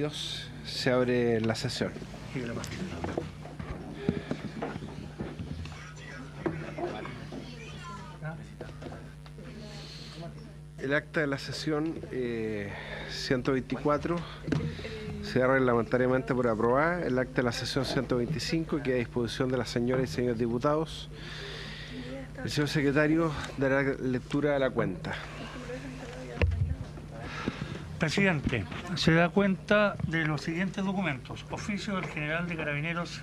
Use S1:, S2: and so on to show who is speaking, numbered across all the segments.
S1: Dios, se abre la sesión. El acta de la sesión 124 se da reglamentariamente por aprobada. El acta de la sesión 125 queda a disposición de las señoras y señores diputados. El señor secretario dará lectura de la cuenta.
S2: Presidente, se da cuenta de los siguientes documentos. Oficio del General de Carabineros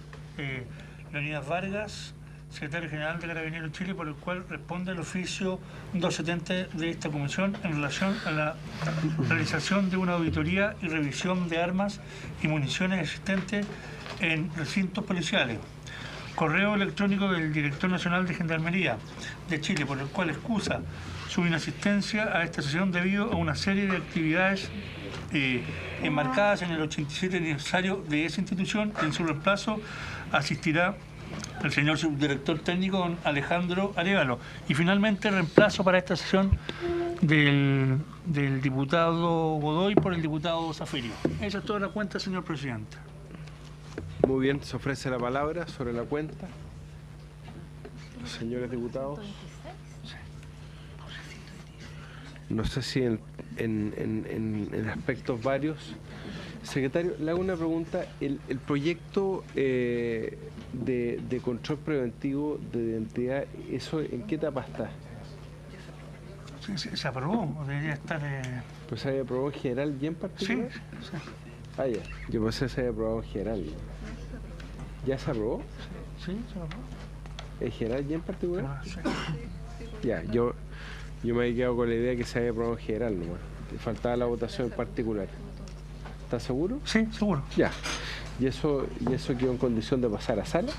S2: Leonidas Vargas, Secretario General de Carabineros Chile, por el cual responde el oficio 270 de esta comisión en relación a la realización de una auditoría y revisión de armas y municiones existentes en recintos policiales. Correo electrónico del Director Nacional de Gendarmería de Chile, por el cual excusa su inasistencia a esta sesión debido a una serie de actividades enmarcadas en el 87 aniversario de esa institución. En su reemplazo asistirá el señor subdirector técnico, don Alejandro Arévalo. Y finalmente reemplazo para esta sesión del diputado Godoy por el diputado Zafirio. Esa es toda la cuenta, señor presidente.
S1: Muy bien, se ofrece la palabra sobre la cuenta. Los señores diputados. No sé si en aspectos varios. Secretario, le hago una pregunta. El proyecto de control preventivo de identidad, ¿eso en qué etapa está?
S2: Sí, se aprobó, debería estar...
S1: ¿Pues se había aprobado en general y en particular?
S2: Sí.
S1: Ah, ya. Yo pensé que se había aprobado en general. ¿Ya se aprobó?
S2: Sí, se aprobó.
S1: ¿En general y en particular?
S2: Sí.
S1: Ya, yo me había quedado con la idea que se había aprobado en general nomás. Faltaba la votación en particular. ¿Estás seguro?
S2: Sí, seguro.
S1: Ya. ¿Y eso quedó en condición de pasar a sala?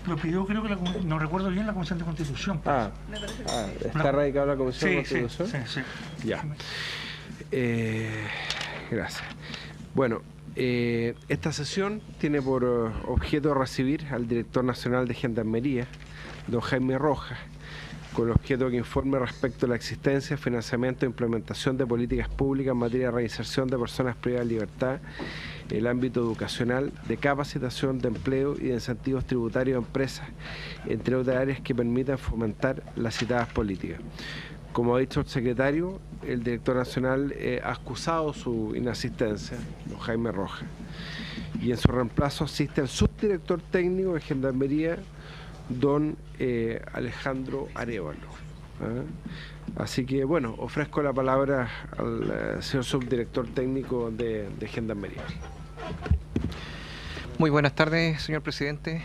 S2: Lo pidió, creo que no recuerdo bien, la Comisión de Constitución.
S1: ¿Está radicado la Comisión de Constitución?
S2: Sí.
S1: Ya. Gracias. Bueno, esta sesión tiene por objeto recibir al Director Nacional de Gendarmería, don Jaime Rojas, con el objeto que informe respecto a la existencia, financiamiento e implementación de políticas públicas en materia de reinserción de personas privadas de libertad en el ámbito educacional, de capacitación, de empleo y de incentivos tributarios a empresas, entre otras áreas que permitan fomentar las citadas políticas. Como ha dicho el secretario, el director nacional ha excusado su inasistencia, don Jaime Rojas, y en su reemplazo asiste el subdirector técnico de Gendarmería, don Alejandro Arévalo. Así que, bueno, ofrezco la palabra al señor subdirector técnico de Gendarmería.
S3: Muy buenas tardes, señor presidente,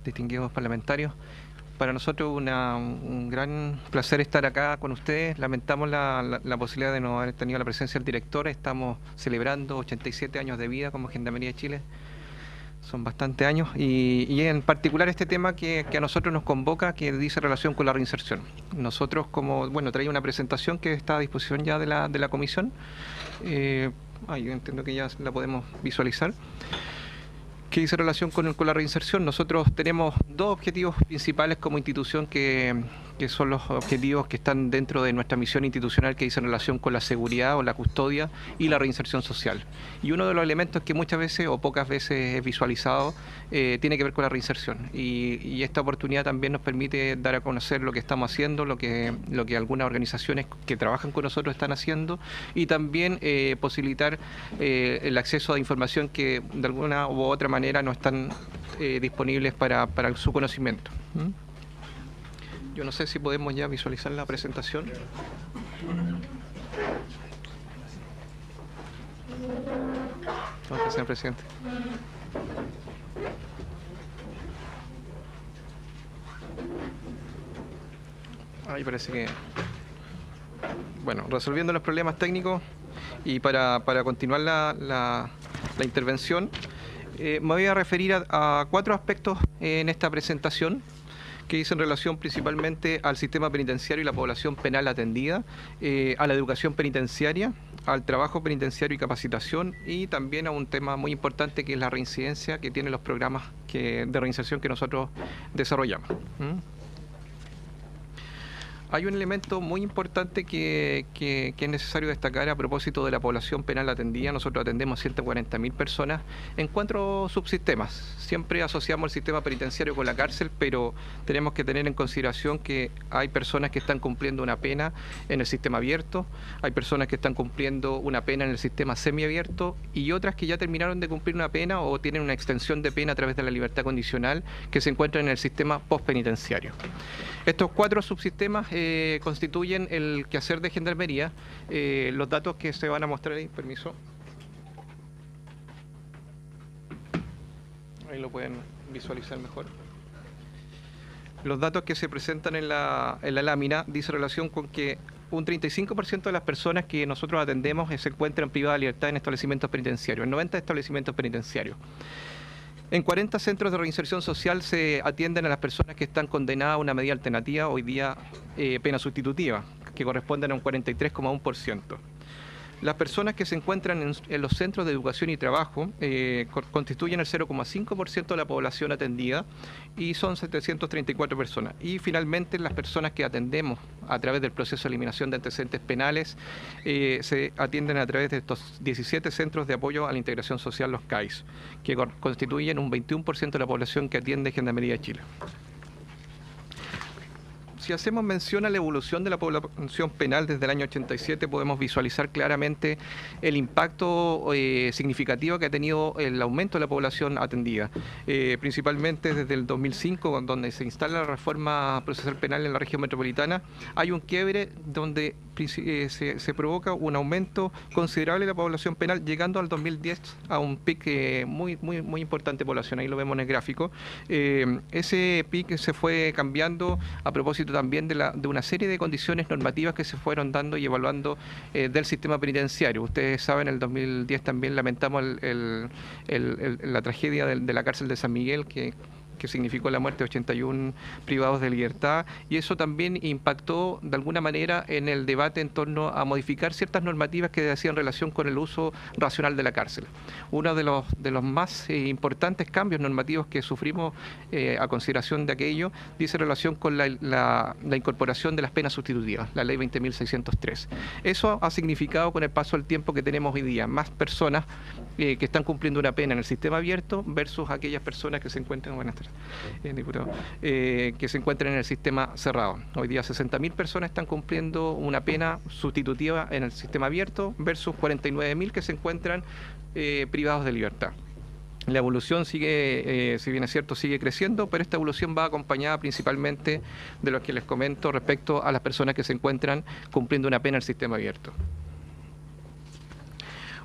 S3: distinguidos parlamentarios. Para nosotros un gran placer estar acá con ustedes. Lamentamos la posibilidad de no haber tenido la presencia del director. Estamos celebrando 87 años de vida como Gendarmería de Chile. Son bastantes años y en particular este tema que a nosotros nos convoca, que dice relación con la reinserción. Nosotros traía una presentación que está a disposición ya de la comisión. Yo entiendo que ya la podemos visualizar. ¿Qué dice relación con la reinserción? Nosotros tenemos dos objetivos principales como institución que son los objetivos que están dentro de nuestra misión institucional, que dice relación con la seguridad o la custodia y la reinserción social. Y uno de los elementos que muchas veces o pocas veces es visualizado tiene que ver con la reinserción. Y esta oportunidad también nos permite dar a conocer lo que estamos haciendo, lo que algunas organizaciones que trabajan con nosotros están haciendo y también posibilitar el acceso a información que de alguna u otra manera no están disponibles para su conocimiento. Yo no sé si podemos ya visualizar la presentación. Gracias, señor presidente. Ahí parece que... Bueno, resolviendo los problemas técnicos y para continuar la intervención, me voy a referir a cuatro aspectos en esta presentación que dicen relación principalmente al sistema penitenciario y la población penal atendida, a la educación penitenciaria, al trabajo penitenciario y capacitación y también a un tema muy importante que es la reincidencia que tienen los programas de reinserción que nosotros desarrollamos. Hay un elemento muy importante que es necesario destacar a propósito de la población penal atendida. Nosotros atendemos 140.000 personas en 4 subsistemas. Siempre asociamos el sistema penitenciario con la cárcel, pero tenemos que tener en consideración que hay personas que están cumpliendo una pena en el sistema abierto, hay personas que están cumpliendo una pena en el sistema semiabierto y otras que ya terminaron de cumplir una pena o tienen una extensión de pena a través de la libertad condicional que se encuentran en el sistema postpenitenciario. Estos 4 subsistemas constituyen el quehacer de Gendarmería. Los datos que se van a mostrar ahí, permiso. Ahí lo pueden visualizar mejor. Los datos que se presentan en la lámina dice relación con que un 35% de las personas que nosotros atendemos se encuentran privadas de libertad en establecimientos penitenciarios, en 90 establecimientos penitenciarios. En 40 centros de reinserción social se atienden a las personas que están condenadas a una medida alternativa, hoy día pena sustitutiva, que corresponden a un 43,1%. Las personas que se encuentran en los centros de educación y trabajo constituyen el 0,5% de la población atendida y son 734 personas. Y finalmente las personas que atendemos a través del proceso de eliminación de antecedentes penales se atienden a través de estos 17 centros de apoyo a la integración social, los CAIS, que constituyen un 21% de la población que atiende Gendarmería de Chile. Si hacemos mención a la evolución de la población penal desde el año 87, podemos visualizar claramente el impacto significativo que ha tenido el aumento de la población atendida, principalmente desde el 2005, donde se instala la reforma procesal penal en la región metropolitana. Hay un quiebre donde se provoca un aumento considerable de la población penal, llegando al 2010 a un pic muy importante de población. Ahí lo vemos en el gráfico. Ese pic se fue cambiando a propósito también de una serie de condiciones normativas que se fueron dando y evaluando del sistema penitenciario. Ustedes saben, en el 2010 también lamentamos la tragedia de la cárcel de San Miguel, que significó la muerte de 81 privados de libertad, y eso también impactó de alguna manera en el debate en torno a modificar ciertas normativas que hacían relación con el uso racional de la cárcel. Uno de los más importantes cambios normativos que sufrimos a consideración de aquello dice relación con la incorporación de las penas sustitutivas, la ley 20.603. Eso ha significado, con el paso del tiempo que tenemos hoy día, más personas que están cumpliendo una pena en el sistema abierto versus aquellas personas que se encuentran, diputado, que se encuentran en el sistema cerrado. Hoy día 60.000 personas están cumpliendo una pena sustitutiva en el sistema abierto versus 49.000 que se encuentran privados de libertad. La evolución sigue, si bien es cierto, sigue creciendo, pero esta evolución va acompañada principalmente de lo que les comento respecto a las personas que se encuentran cumpliendo una pena en el sistema abierto.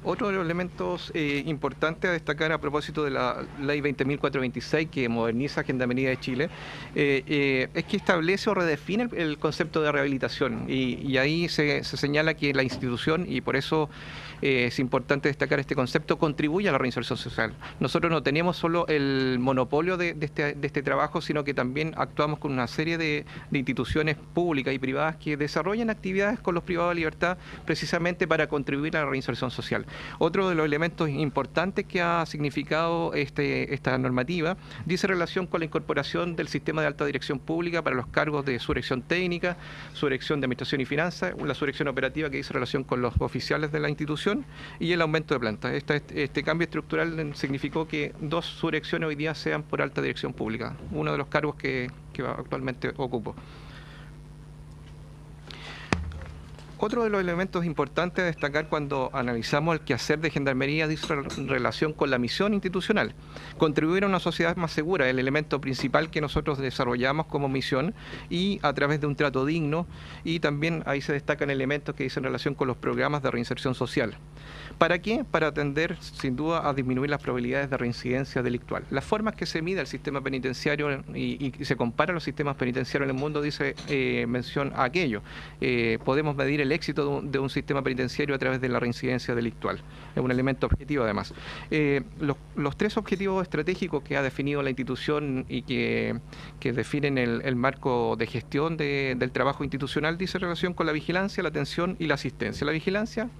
S3: Otro de los elementos importantes a destacar a propósito de la ley 20.426 que moderniza Gendarmería de Chile es que establece o redefine el concepto de rehabilitación y ahí se señala que la institución, y por eso es importante destacar este concepto, contribuye a la reinserción social. Nosotros no tenemos solo el monopolio de este trabajo, sino que también actuamos con una serie de instituciones públicas y privadas que desarrollan actividades con los privados de libertad precisamente para contribuir a la reinserción social. Otro de los elementos importantes que ha significado esta normativa dice relación con la incorporación del sistema de alta dirección pública para los cargos de subdirección técnica, subdirección de administración y finanzas, la subdirección operativa que dice relación con los oficiales de la institución y el aumento de planta. Este cambio estructural significó que 2 subdirecciones hoy día sean por alta dirección pública, uno de los cargos que actualmente ocupo. Otro de los elementos importantes a destacar cuando analizamos el quehacer de Gendarmería dice relación con la misión institucional. Contribuir a una sociedad más segura es el elemento principal que nosotros desarrollamos como misión y a través de un trato digno, y también ahí se destacan elementos que dicen relación con los programas de reinserción social. ¿Para qué? Para atender sin duda a disminuir las probabilidades de reincidencia delictual. Las formas que se mide el sistema penitenciario y se compara los sistemas penitenciarios en el mundo dice mención a aquello. Podemos medir el éxito de un sistema penitenciario a través de la reincidencia delictual. Es un elemento objetivo además. Los 3 objetivos estratégicos que ha definido la institución y que definen el marco de gestión del trabajo institucional dice relación con la vigilancia, la atención y la asistencia. La vigilancia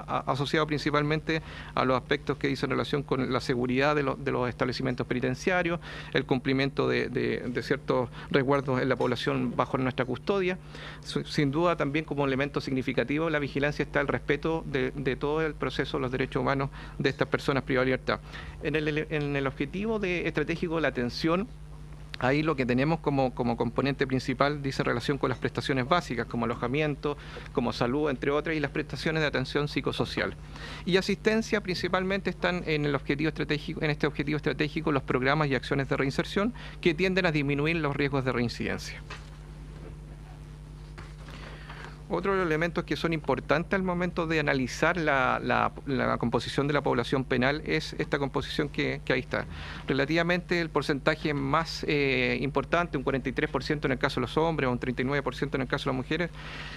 S3: asociado principalmente a los aspectos que dicen relación con la seguridad de los establecimientos penitenciarios, el cumplimiento de ciertos resguardos en la población bajo nuestra custodia. Sin duda también como elemento significativo la vigilancia está el respeto de todo el proceso de los derechos humanos de estas personas privadas de libertad. En el objetivo estratégico de la atención, ahí lo que tenemos como componente principal dice relación con las prestaciones básicas, como alojamiento, como salud, entre otras, y las prestaciones de atención psicosocial. Y asistencia principalmente están en el objetivo estratégico, en este objetivo estratégico, los programas y acciones de reinserción que tienden a disminuir los riesgos de reincidencia. Otros elementos que son importantes al momento de analizar la composición de la población penal es esta composición que ahí está. Relativamente el porcentaje más importante, un 43% en el caso de los hombres o un 39% en el caso de las mujeres,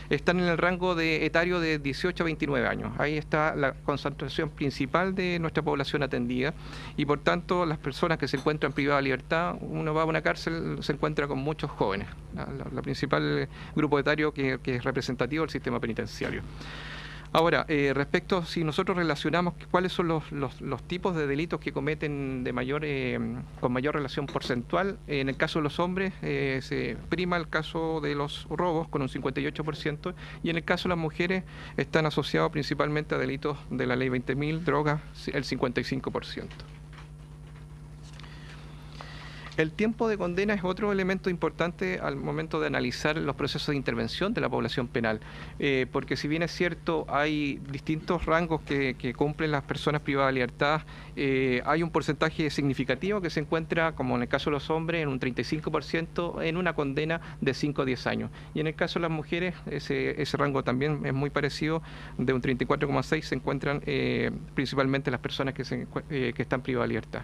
S3: están en el rango etario de 18 a 29 años. Ahí está la concentración principal de nuestra población atendida y por tanto las personas que se encuentran privadas de libertad, uno va a una cárcel, se encuentra con muchos jóvenes. La principal grupo etario que es representativo del sistema penitenciario. Ahora, respecto, si nosotros relacionamos cuáles son los tipos de delitos que cometen con mayor relación porcentual, en el caso de los hombres se prima el caso de los robos con un 58% y en el caso de las mujeres están asociados principalmente a delitos de la ley 20.000, drogas, el 55%. El tiempo de condena es otro elemento importante al momento de analizar los procesos de intervención de la población penal, porque si bien es cierto, hay distintos rangos que cumplen las personas privadas de libertad, hay un porcentaje significativo que se encuentra, como en el caso de los hombres, en un 35% en una condena de 5 a 10 años. Y en el caso de las mujeres, ese rango también es muy parecido, de un 34,6 se encuentran principalmente las personas que están privadas de libertad.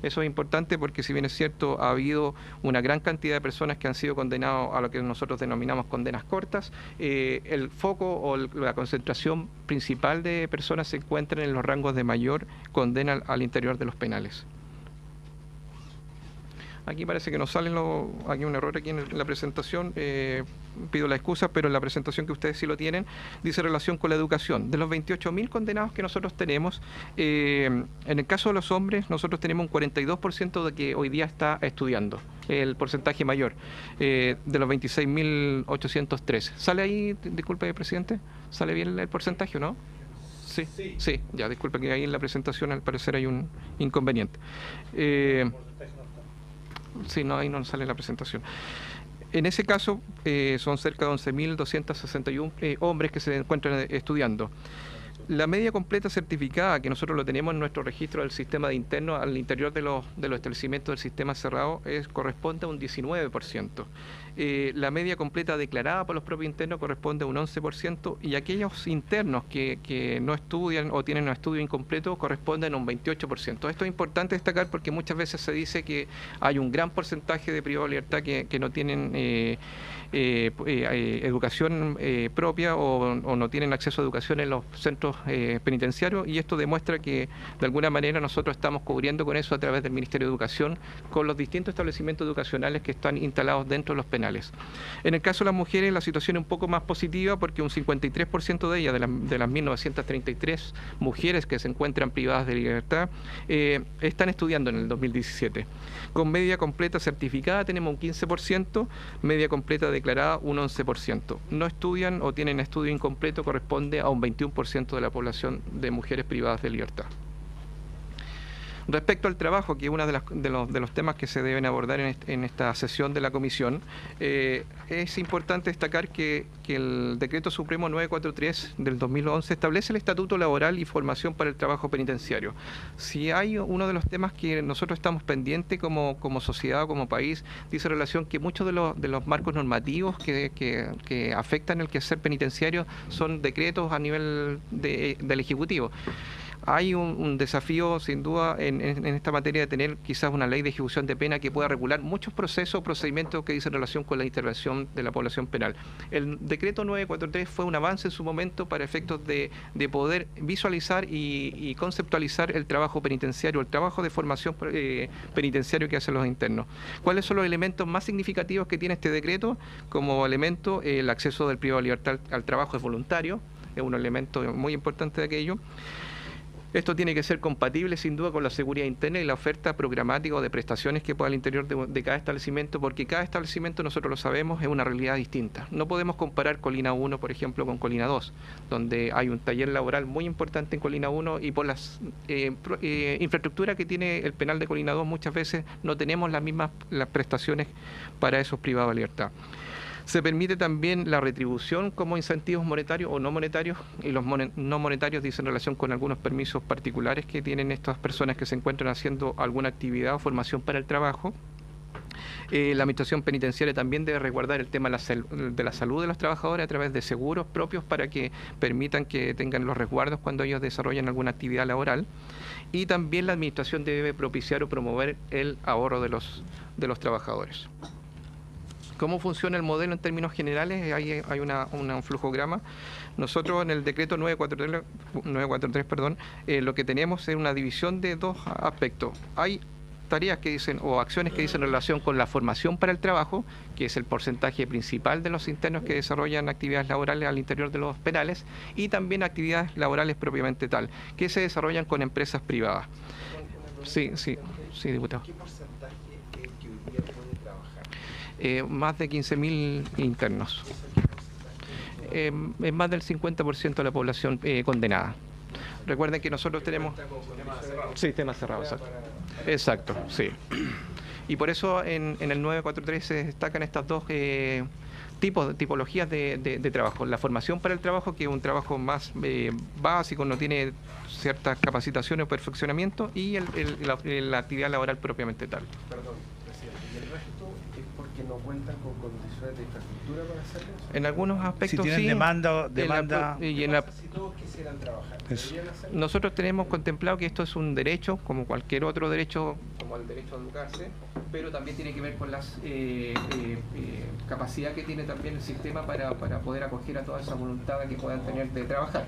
S3: Eso es importante porque si bien es cierto, ha habido una gran cantidad de personas que han sido condenados a lo que nosotros denominamos condenas cortas, el foco o la concentración principal de personas se encuentran en los rangos de mayor condena al interior de los penales. Aquí parece que nos salen hay un error aquí en la presentación, pido la excusa, pero en la presentación que ustedes sí lo tienen, dice relación con la educación. De los 28.000 condenados que nosotros tenemos, en el caso de los hombres, nosotros tenemos un 42% de que hoy día está estudiando, el porcentaje mayor, de los 26.803. ¿Sale ahí, disculpe, presidente? ¿Sale bien el porcentaje o no? Sí, ya, disculpe que ahí en la presentación al parecer hay un inconveniente. Sí, no, ahí no sale la presentación. En ese caso, son cerca de 11.261 hombres que se encuentran estudiando. La media completa certificada, que nosotros lo tenemos en nuestro registro del sistema de interno al interior de los establecimientos del sistema cerrado, corresponde a un 19%. La media completa declarada por los propios internos corresponde a un 11% y aquellos internos que no estudian o tienen un estudio incompleto corresponden a un 28%. Esto es importante destacar porque muchas veces se dice que hay un gran porcentaje de privados de libertad que no tienen educación propia o no tienen acceso a educación en los centros penitenciarios, y esto demuestra que de alguna manera nosotros estamos cubriendo con eso a través del Ministerio de Educación con los distintos establecimientos educacionales que están instalados dentro de los penales. En el caso de las mujeres la situación es un poco más positiva porque un 53% de ellas, de las 1.933 mujeres que se encuentran privadas de libertad, están estudiando en el 2017. Con media completa certificada tenemos un 15%, media completa declarada un 11%. No estudian o tienen estudio incompleto corresponde a un 21% de la población de mujeres privadas de libertad. Respecto al trabajo, que es uno de los temas que se deben abordar en esta sesión de la comisión, es importante destacar que el Decreto Supremo 943 del 2011 establece el estatuto laboral y formación para el trabajo penitenciario. Si hay uno de los temas que nosotros estamos pendientes como sociedad o como país, dice relación que muchos de los marcos normativos que afectan el quehacer penitenciario son decretos a nivel del Ejecutivo. Hay un desafío, sin duda, en esta materia de tener quizás una ley de ejecución de pena que pueda regular muchos procesos o procedimientos que dicen relación con la intervención de la población penal. El decreto 943 fue un avance en su momento para efectos de poder visualizar y conceptualizar el trabajo penitenciario, el trabajo de formación penitenciario que hacen los internos. ¿Cuáles son los elementos más significativos que tiene este decreto? Como elemento, el acceso del privado de libertad al trabajo es voluntario. es un elemento muy importante de aquello. Esto tiene que ser compatible sin duda con la seguridad interna y la oferta programática o de prestaciones que pueda al interior de cada establecimiento, porque cada establecimiento, nosotros lo sabemos, es una realidad distinta. No podemos comparar Colina 1, por ejemplo, con Colina 2, donde hay un taller laboral muy importante en Colina 1 y por las infraestructuras que tiene el penal de Colina 2 muchas veces no tenemos las prestaciones para esos privados de libertad. Se permite también la retribución como incentivos monetarios o no monetarios, y los no monetarios dicen en relación con algunos permisos particulares que tienen estas personas que se encuentran haciendo alguna actividad o formación para el trabajo. La administración penitenciaria también debe resguardar el tema de la salud de los trabajadores a través de seguros propios para que permitan que tengan los resguardos cuando ellos desarrollan alguna actividad laboral. Y también la administración debe propiciar o promover el ahorro de los trabajadores. ¿Cómo funciona el modelo en términos generales? Hay un flujograma. Nosotros en el decreto 943, lo que tenemos es una división de dos aspectos. Hay tareas que dicen, o acciones que dicen en relación con la formación para el trabajo, que es el porcentaje principal de los internos que desarrollan actividades laborales al interior de los penales, y también actividades laborales propiamente tal, que se desarrollan con empresas privadas. Sí, diputado.
S1: ¿Qué porcentaje que hoy día puede trabajar?
S3: Más de 15.000 internos. Es más del 50% de la población condenada. Recuerden que nosotros tenemos... Sí, tema cerrado, exacto. Exacto, sí. Y por eso en el 943 se destacan estas dos tipologías de trabajo. La formación para el trabajo, que es un trabajo más básico, no tiene ciertas capacitaciones o perfeccionamiento, y la actividad laboral propiamente tal.
S1: Perdón, presidente, ¿y el resto es porque no cuentan con condiciones de infraestructura para hacerlo?
S3: En algunos aspectos
S2: si tienen
S3: sí.
S2: demanda
S1: Si todos quisieran trabajar, ¿podrían hacerlo?
S3: Nosotros tenemos contemplado que esto es un derecho, como cualquier otro derecho, como el derecho a educarse, pero también tiene que ver con las capacidad que tiene también el sistema para poder acoger a toda esa voluntad que puedan tener de trabajar.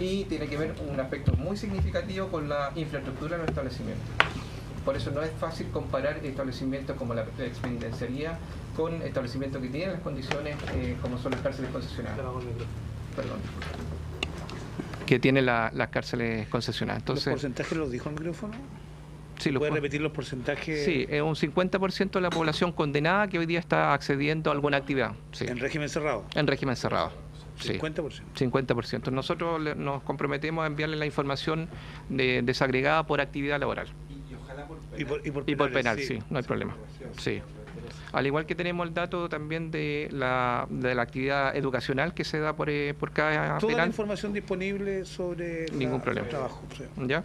S3: Y tiene que ver un aspecto muy significativo con la infraestructura de los establecimientos. Por eso no es fácil comparar establecimientos como la expenitenciaría con establecimientos que tienen las condiciones como son las cárceles concesionadas. Perdón. Que tienen las cárceles concesionadas. Entonces,
S2: ¿los porcentajes los dijo el micrófono?
S3: Sí,
S2: ¿Puede repetir los porcentajes?
S3: Sí, es un 50% de la población condenada que hoy día está accediendo a alguna actividad. Sí.
S2: ¿En régimen cerrado?
S3: En régimen cerrado.
S2: 50%.
S3: Sí, 50%. Nosotros nos comprometemos a enviarle la información desagregada por actividad laboral.
S1: Y ojalá por penal.
S3: Y por penal, sí, no hay problema. Sí. Al igual que tenemos el dato también de la actividad educacional que se da por cada
S2: toda
S3: penal.
S2: La información disponible sobre
S3: ningún problema.
S2: El trabajo. Sí.
S3: ¿Ya?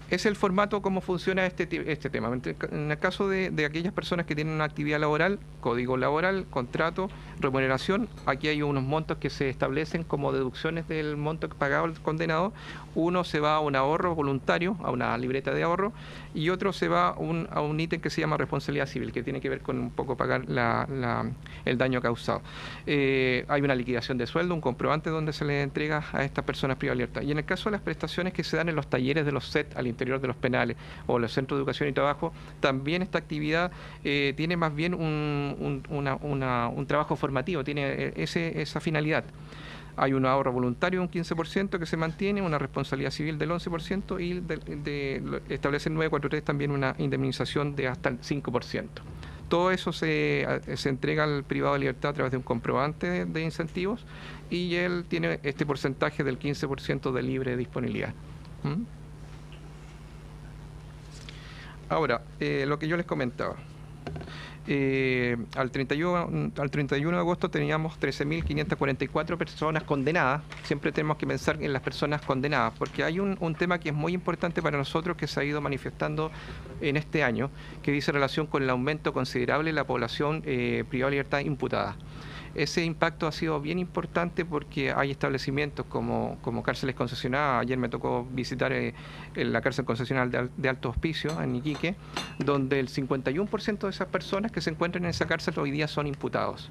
S3: Es el formato, cómo funciona este tema. En el caso de aquellas personas que tienen una actividad laboral, código laboral, contrato, remuneración, aquí hay unos montos que se establecen como deducciones del monto pagado al condenado. Uno se va a un ahorro voluntario, a una libreta de ahorro, y otro se va a un ítem que se llama responsabilidad civil, que tiene que ver con un poco pagar el daño causado. Hay una liquidación de sueldo, un comprobante donde se le entrega a estas personas privadas de libertad. Y en el caso de las prestaciones que se dan en los talleres de los SET al interior de los penales o los centros de educación y trabajo, también esta actividad tiene más bien un trabajo formativo, tiene esa finalidad. Hay un ahorro voluntario de un 15% que se mantiene, una responsabilidad civil del 11% y establece el 943 también una indemnización de hasta el 5%. Todo eso se entrega al privado de libertad a través de un comprobante de incentivos, y él tiene este porcentaje del 15% de libre disponibilidad. Ahora, lo que yo les comentaba. Al 31 de agosto teníamos 13.544 personas condenadas. Siempre tenemos que pensar en las personas condenadas, porque hay un tema que es muy importante para nosotros que se ha ido manifestando en este año, que dice relación con el aumento considerable de la población privada de libertad imputada. Ese impacto ha sido bien importante porque hay establecimientos como cárceles concesionadas. Ayer me tocó visitar la cárcel concesional de Alto Hospicio, en Iquique, donde el 51% de esas personas que se encuentran en esa cárcel hoy día son imputados.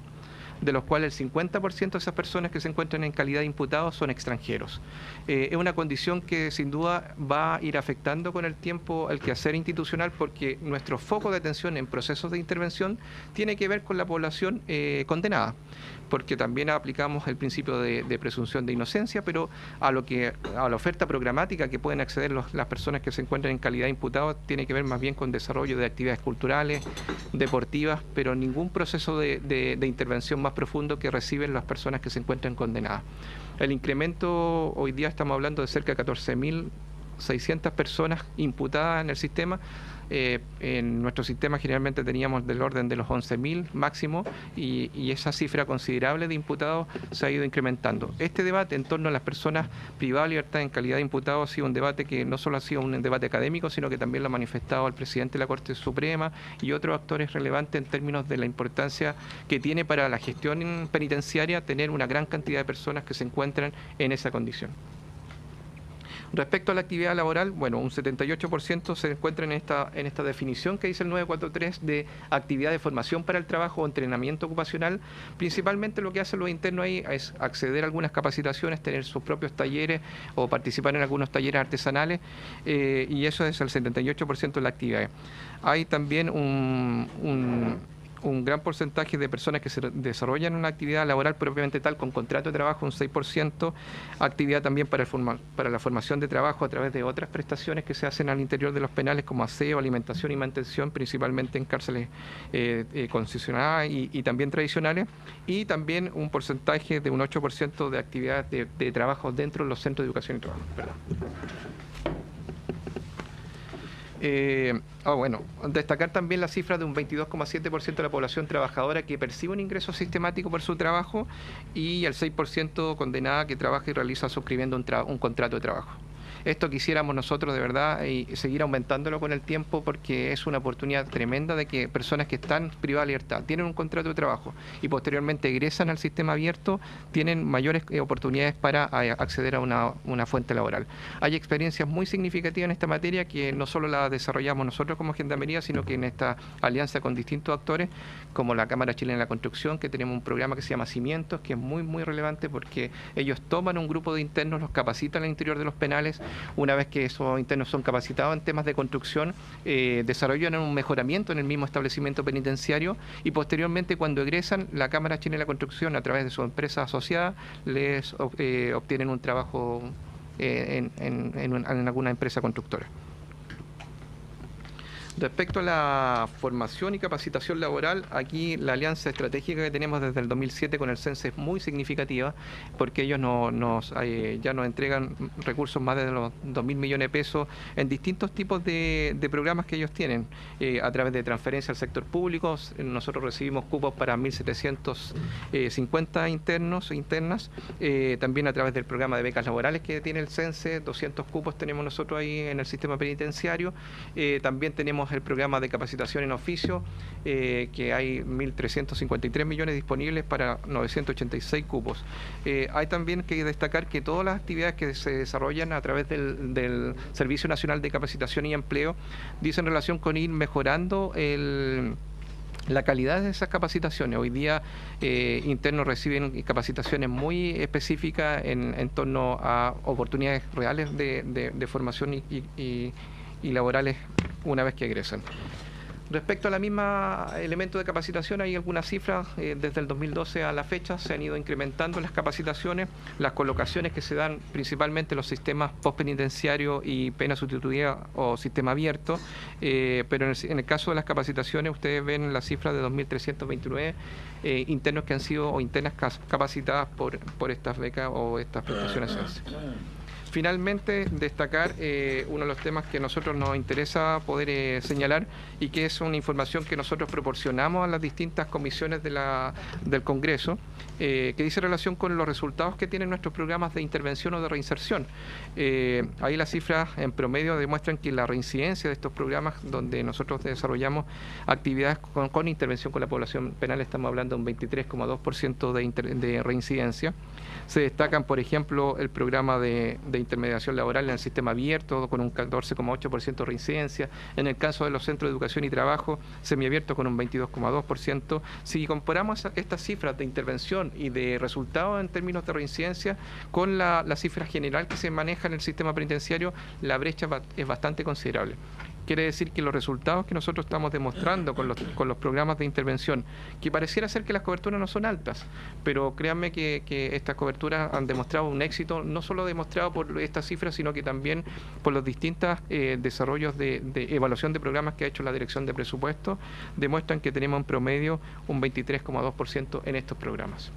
S3: de los cuales el 50% de esas personas que se encuentran en calidad de imputados son extranjeros. Es una condición que sin duda va a ir afectando con el tiempo el quehacer institucional, porque nuestro foco de atención en procesos de intervención tiene que ver con la población condenada, porque también aplicamos el principio de presunción de inocencia, pero a la oferta programática que pueden acceder las personas que se encuentran en calidad de imputados tiene que ver más bien con desarrollo de actividades culturales, deportivas, pero ningún proceso de intervención más profundo que reciben las personas que se encuentran condenadas. El incremento, hoy día estamos hablando de cerca de 14.600 personas imputadas en el sistema. En nuestro sistema generalmente teníamos del orden de los 11.000 máximo, y esa cifra considerable de imputados se ha ido incrementando. Este debate en torno a las personas privadas de libertad en calidad de imputados ha sido un debate que no solo ha sido un debate académico, sino que también lo ha manifestado el presidente de la Corte Suprema y otros actores relevantes en términos de la importancia que tiene para la gestión penitenciaria tener una gran cantidad de personas que se encuentran en esa condición. Respecto a la actividad laboral, bueno, un 78% se encuentra en esta definición que dice el 943 de actividad de formación para el trabajo o entrenamiento ocupacional. Principalmente lo que hacen los internos ahí es acceder a algunas capacitaciones, tener sus propios talleres o participar en algunos talleres artesanales, y eso es el 78% de la actividad. Hay también un gran porcentaje de personas que se desarrollan una actividad laboral propiamente tal, con contrato de trabajo, un 6%, actividad también para la formación de trabajo a través de otras prestaciones que se hacen al interior de los penales, como aseo, alimentación y mantención, principalmente en cárceles concesionadas y también tradicionales, y también un porcentaje de un 8% de actividades de trabajo dentro de los centros de educación y trabajo. Perdón. Bueno, destacar también la cifra de un 22,7% de la población trabajadora que percibe un ingreso sistemático por su trabajo, y el 6% condenada que trabaja y realiza suscribiendo un contrato de trabajo. Esto quisiéramos nosotros de verdad y seguir aumentándolo con el tiempo, porque es una oportunidad tremenda de que personas que están privadas de libertad, tienen un contrato de trabajo y posteriormente egresan al sistema abierto, tienen mayores oportunidades para acceder a una fuente laboral. Hay experiencias muy significativas en esta materia que no solo la desarrollamos nosotros como Gendarmería, sino que en esta alianza con distintos actores, como la Cámara Chilena de la Construcción, que tenemos un programa que se llama Cimientos, que es muy, muy relevante porque ellos toman un grupo de internos, los capacitan al interior de los penales. Una vez que esos internos son capacitados en temas de construcción, desarrollan un mejoramiento en el mismo establecimiento penitenciario, y posteriormente, cuando egresan, la Cámara Chilena de la Construcción, a través de su empresa asociada, les obtienen un trabajo en alguna empresa constructora. Respecto a la formación y capacitación laboral, aquí la alianza estratégica que tenemos desde el 2007 con el CENSE es muy significativa, porque ellos ya nos entregan recursos más de los 2.000 millones de pesos en distintos tipos de programas que ellos tienen, a través de transferencia al sector público. Nosotros recibimos cupos para 1.750 internos e internas, también a través del programa de becas laborales que tiene el CENSE, 200 cupos tenemos nosotros ahí en el sistema penitenciario. También tenemos el programa de capacitación en oficio, que hay 1.353 millones disponibles para 986 cupos. Hay también que destacar que todas las actividades que se desarrollan a través del Servicio Nacional de Capacitación y Empleo dicen relación con ir mejorando la calidad de esas capacitaciones. Hoy día internos reciben capacitaciones muy específicas en torno a oportunidades reales de formación y laborales una vez que egresan. Respecto a la misma elemento de capacitación, hay algunas cifras. Desde el 2012 a la fecha se han ido incrementando las capacitaciones, las colocaciones que se dan principalmente en los sistemas postpenitenciarios y pena sustituida o sistema abierto, pero en el caso de las capacitaciones ustedes ven la cifra de 2.329 internos que han sido o internas capacitadas por estas becas o estas prestaciones. Finalmente, destacar uno de los temas que a nosotros nos interesa poder señalar, y que es una información que nosotros proporcionamos a las distintas comisiones del Congreso, que dice relación con los resultados que tienen nuestros programas de intervención o de reinserción. Ahí las cifras en promedio demuestran que la reincidencia de estos programas, donde nosotros desarrollamos actividades con intervención con la población penal, estamos hablando de un 23,2% de reincidencia. Se destacan, por ejemplo, el programa de intermediación laboral en el sistema abierto, con un 14,8% de reincidencia. En el caso de los centros de educación y trabajo, semiabierto con un 22,2%. Si comparamos estas cifras de intervención y de resultados en términos de reincidencia con la cifra general que se maneja en el sistema penitenciario, la brecha es bastante considerable. Quiere decir que los resultados que nosotros estamos demostrando con los programas de intervención, que pareciera ser que las coberturas no son altas, pero créanme que estas coberturas han demostrado un éxito, no solo demostrado por estas cifras, sino que también por los distintos desarrollos de evaluación de programas que ha hecho la Dirección de Presupuesto, demuestran que tenemos en promedio un 23,2% en estos programas.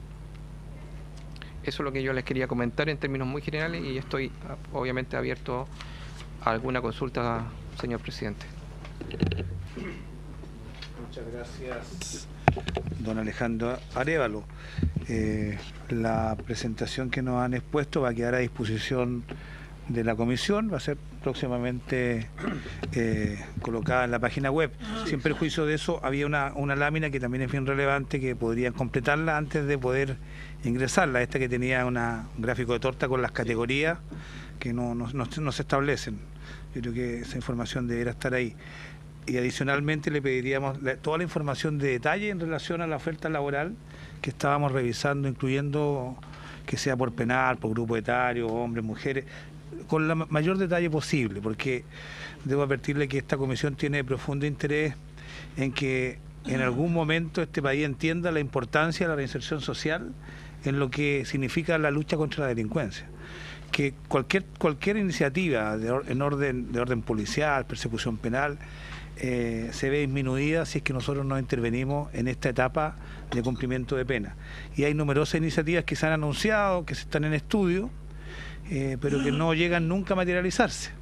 S3: Eso es lo que yo les quería comentar en términos muy generales y estoy obviamente abierto a alguna consulta, señor presidente.
S4: Muchas gracias, don Alejandro Arévalo. La presentación que nos han expuesto va a quedar a disposición de la comisión, va a ser próximamente colocada en la página web. Sin perjuicio de eso, había una lámina que también es bien relevante, que podrían completarla antes de poder ingresarla, esta que tenía un gráfico de torta con las categorías que no se establecen. Yo creo que esa información debería estar ahí. Y adicionalmente le pediríamos toda la información de detalle en relación a la oferta laboral que estábamos revisando, incluyendo que sea por penal, por grupo etario, hombres, mujeres, con el mayor detalle posible, porque debo advertirle que esta comisión tiene profundo interés en que en algún momento este país entienda la importancia de la reinserción social en lo que significa la lucha contra la delincuencia. Que cualquier iniciativa de orden policial, persecución penal, se ve disminuida si es que nosotros no intervenimos en esta etapa de cumplimiento de pena. Y hay numerosas iniciativas que se han anunciado, que se están en estudio, pero que no llegan nunca a materializarse.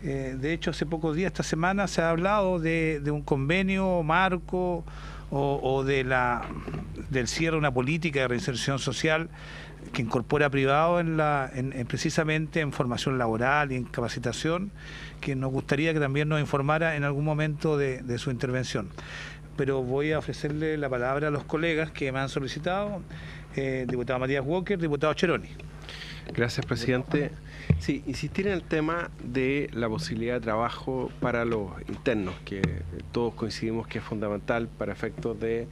S4: De hecho, hace pocos días, esta semana, se ha hablado de un convenio marco o del cierre de una política de reinserción social que incorpora privado precisamente en formación laboral y en capacitación, que nos gustaría que también nos informara en algún momento de su intervención. Pero voy a ofrecerle la palabra a los colegas que me han solicitado, diputado Matías Walker, diputado Cheroni.
S1: Gracias, presidente. Sí, insistir en el tema de la posibilidad de trabajo para los internos, que todos coincidimos que es fundamental para efectos de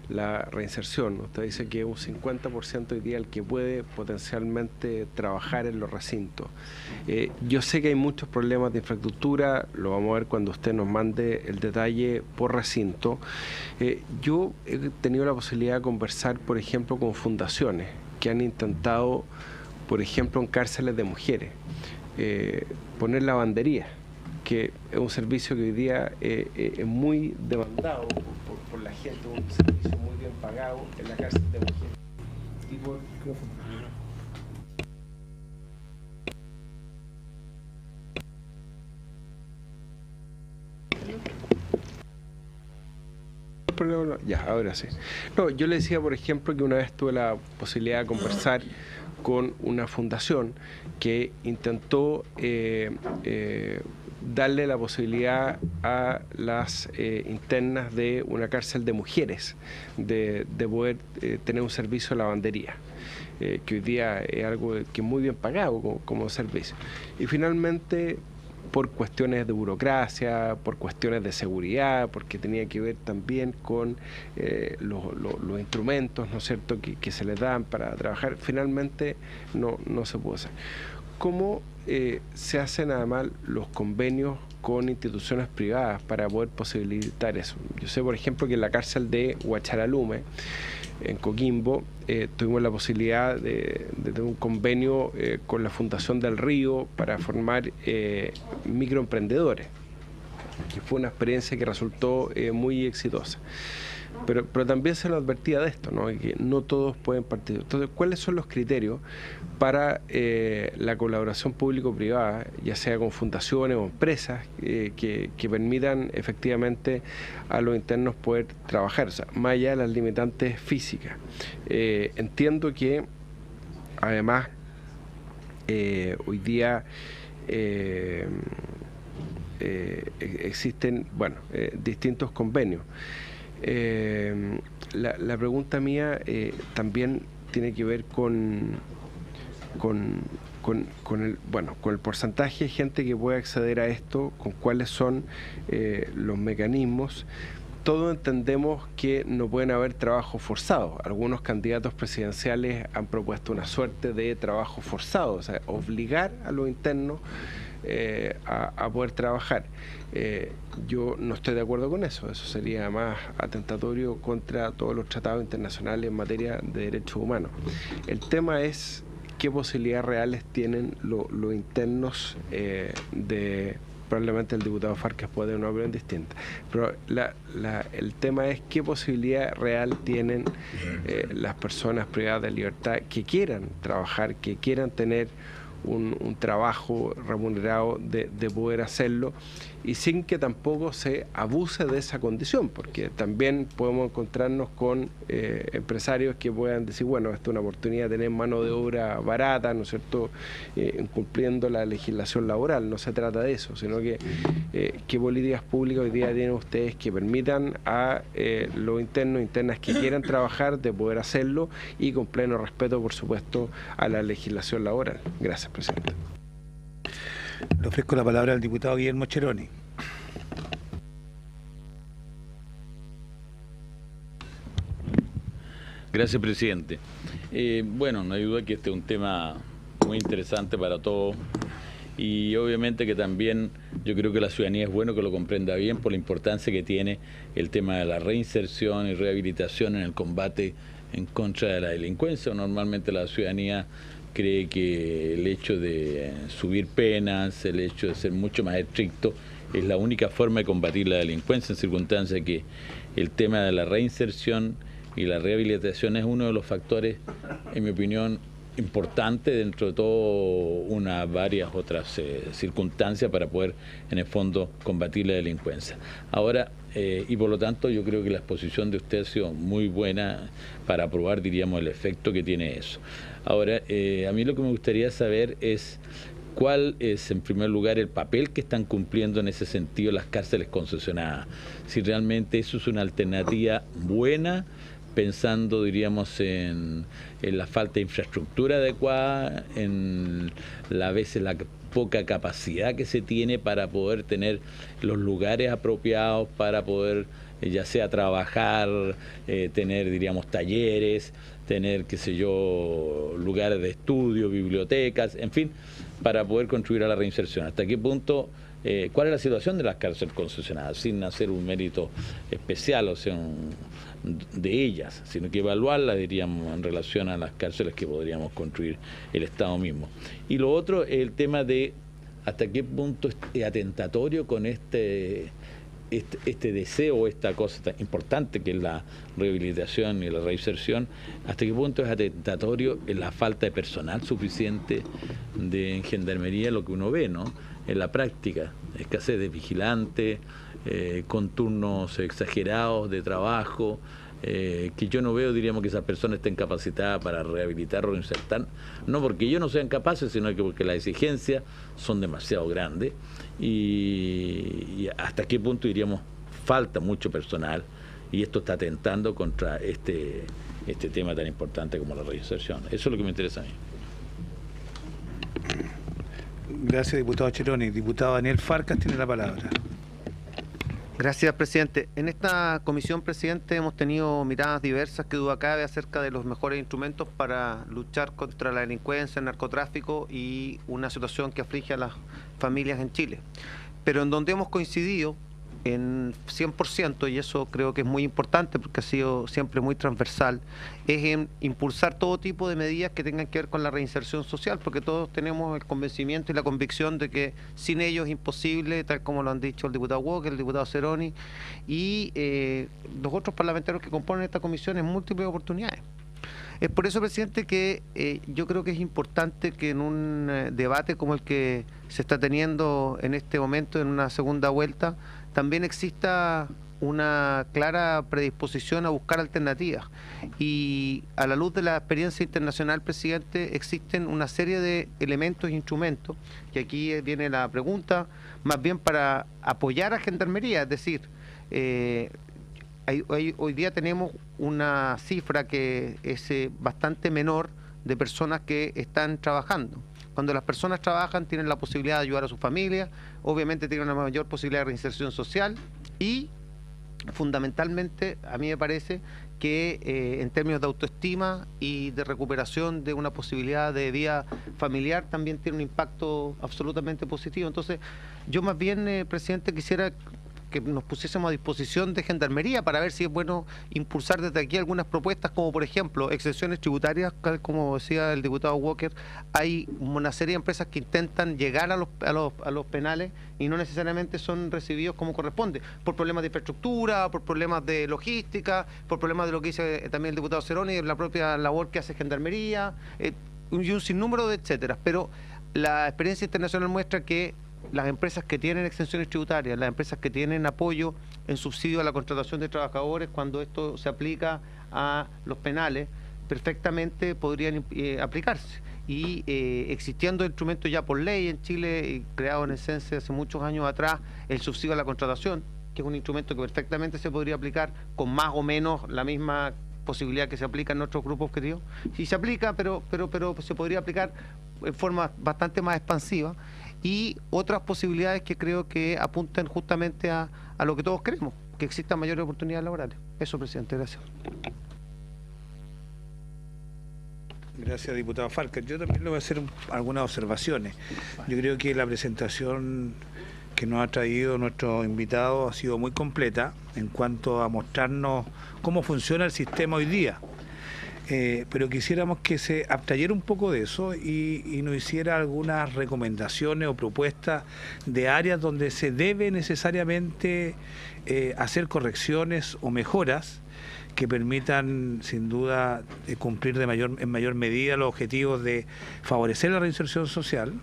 S1: la reinserción. Usted dice que un 50% hoy día el que puede potencialmente trabajar en los recintos. Yo sé que hay muchos problemas de infraestructura, lo vamos a ver cuando usted nos mande el detalle por recinto. Yo he tenido la posibilidad de conversar, por ejemplo, con fundaciones que han intentado, por ejemplo, en cárceles de mujeres, poner lavandería, que es un servicio que hoy día es muy demandado por la gente, un servicio muy bien pagado en la cárcel de mujeres. Y por... Ya, ahora sí. No, yo le decía, por ejemplo, que una vez tuve la posibilidad de conversar con una fundación que intentó darle la posibilidad a las internas de una cárcel de mujeres de poder tener un servicio de lavandería, que hoy día es algo que es muy bien pagado como servicio. Y finalmente, por cuestiones de burocracia, por cuestiones de seguridad, porque tenía que ver también con los instrumentos, ¿no es cierto?, que se les dan para trabajar, finalmente no se pudo hacer. ¿Cómo se hacen además los convenios con instituciones privadas para poder posibilitar eso? Yo sé, por ejemplo, que en la cárcel de Huacharalume, en Coquimbo, tuvimos la posibilidad de tener un convenio con la Fundación del Río para formar microemprendedores, que fue una experiencia que resultó muy exitosa. Pero también se lo advertía de esto, ¿no?, que no todos pueden participar. Entonces, ¿cuáles son los criterios para la colaboración público-privada, ya sea con fundaciones o empresas, que permitan efectivamente a los internos poder trabajar, o sea, más allá de las limitantes físicas? Entiendo que además hoy día existen, bueno, distintos convenios. La pregunta mía también tiene que ver con con el porcentaje de gente que puede acceder a esto, con cuáles son los mecanismos. Todos entendemos que no pueden haber trabajo forzado. Algunos candidatos presidenciales han propuesto una suerte de trabajo forzado, o sea, obligar a los internos a poder trabajar. Yo no estoy de acuerdo con eso. Eso sería más atentatorio contra todos los tratados internacionales en materia de derechos humanos. El tema es qué posibilidades reales tienen los internos de... Probablemente el diputado Farcas puede tener una opinión distinta, pero el tema es qué posibilidad real tienen las personas privadas de libertad que quieran trabajar, que quieran tener un trabajo remunerado de poder hacerlo, y sin que tampoco se abuse de esa condición, porque también podemos encontrarnos con empresarios que puedan decir, bueno, esta es una oportunidad de tener mano de obra barata, ¿no es cierto?, incumpliendo la legislación laboral. No se trata de eso, sino que qué políticas públicas hoy día tienen ustedes que permitan a los internos e internas que quieran trabajar de poder hacerlo, y con pleno respeto, por supuesto, a la legislación laboral. Gracias, presidente.
S4: Le ofrezco la palabra al diputado Guillermo Cheroni.
S5: Gracias, presidente. Bueno, no hay duda que este es un tema muy interesante para todos, y obviamente que también yo creo que la ciudadanía es bueno que lo comprenda bien por la importancia que tiene el tema de la reinserción y rehabilitación en el combate en contra de la delincuencia. Normalmente la ciudadanía cree que el hecho de subir penas, el hecho de ser mucho más estricto, es la única forma de combatir la delincuencia, en circunstancias que el tema de la reinserción y la rehabilitación es uno de los factores, en mi opinión, importante dentro de todo varias otras circunstancias para poder, en el fondo, combatir la delincuencia. Ahora, y por lo tanto, yo creo que la exposición de usted ha sido muy buena para probar, diríamos, el efecto que tiene eso. Ahora, a mí lo que me gustaría saber es cuál es, en primer lugar, el papel que están cumpliendo en ese sentido las cárceles concesionadas. Si realmente eso es una alternativa buena, pensando, diríamos, en la falta de infraestructura adecuada, en a veces la poca capacidad que se tiene para poder tener los lugares apropiados para poder, ya sea trabajar, tener, diríamos, talleres, tener, qué sé yo, lugares de estudio, bibliotecas, en fin, para poder contribuir a la reinserción. ¿Hasta qué punto? ¿Cuál es la situación de las cárceles concesionadas? Sin hacer un mérito especial, o sea, de ellas, sino que evaluarlas, diríamos, en relación a las cárceles que podríamos construir el Estado mismo. Y lo otro es el tema de hasta qué punto es atentatorio con este deseo, esta cosa tan importante que es la rehabilitación y la reinserción, hasta qué punto es atentatorio en la falta de personal suficiente en Gendarmería, lo que uno ve, ¿no?, en la práctica, escasez de vigilantes, con turnos exagerados de trabajo, que yo no veo, diríamos, que esas personas estén capacitadas para rehabilitar o reinsertar, no porque ellos no sean capaces, sino que porque las exigencias son demasiado grandes, y hasta qué punto, diríamos, falta mucho personal, y esto está atentando contra este tema tan importante como la reinserción. Eso es lo que me interesa a mí.
S4: Gracias, diputado Cheroni. Diputado Daniel Farcas tiene la palabra.
S6: Gracias, presidente. En esta comisión, presidente, hemos tenido miradas diversas, que duda cabe, acerca de los mejores instrumentos para luchar contra la delincuencia, el narcotráfico y una situación que aflige a las familias en Chile. Pero en donde hemos coincidido en 100%, y eso creo que es muy importante porque ha sido siempre muy transversal, es en impulsar todo tipo de medidas que tengan que ver con la reinserción social, porque todos tenemos el convencimiento y la convicción de que sin ellos es imposible, tal como lo han dicho el diputado Walker, el diputado Cheroni y los otros parlamentarios que componen esta comisión en múltiples oportunidades. Es por eso, presidente, que yo creo que es importante que en un debate como el que se está teniendo en este momento, en una segunda vuelta, también exista una clara predisposición a buscar alternativas. Y a la luz de la experiencia internacional, presidente, existen una serie de elementos e instrumentos, y aquí viene la pregunta, más bien para apoyar a Gendarmería, es decir, hoy día tenemos una cifra que es bastante menor de personas que están trabajando. Cuando las personas trabajan tienen la posibilidad de ayudar a su familia, obviamente tienen una mayor posibilidad de reinserción social y fundamentalmente a mí me parece que en términos de autoestima y de recuperación de una posibilidad de vida familiar también tiene un impacto absolutamente positivo. Entonces yo más bien, presidente, quisiera que nos pusiésemos a disposición de Gendarmería para ver si es bueno impulsar desde aquí algunas propuestas, como por ejemplo exenciones tributarias, tal como decía el diputado Walker. Hay una serie de empresas que intentan llegar a los penales y no necesariamente son recibidos como corresponde, por problemas de infraestructura, por problemas de logística, por problemas de lo que dice también el diputado Ceroni, de la propia labor que hace Gendarmería, y un sinnúmero de etcétera. Pero la experiencia internacional muestra que las empresas que tienen exenciones tributarias, las empresas que tienen apoyo en subsidio a la contratación de trabajadores, cuando esto se aplica a los penales, perfectamente podrían aplicarse. Y existiendo instrumentos ya por ley en Chile, creado en esencia hace muchos años atrás, el subsidio a la contratación, que es un instrumento que perfectamente se podría aplicar con más o menos la misma posibilidad que se aplica en otros grupos objetivos. Sí se aplica, pero se podría aplicar en forma bastante más expansiva. Y otras posibilidades que creo que apuntan justamente a lo que todos queremos, que existan mayores oportunidades laborales. Eso, presidente, gracias.
S4: Gracias, diputado Farca. Yo también le voy a hacer algunas observaciones. Yo creo que la presentación que nos ha traído nuestro invitado ha sido muy completa en cuanto a mostrarnos cómo funciona el sistema hoy día. Pero quisiéramos que se abstrayera un poco de eso y nos hiciera algunas recomendaciones o propuestas de áreas donde se debe necesariamente hacer correcciones o mejoras que permitan sin duda cumplir en mayor medida los objetivos de favorecer la reinserción social,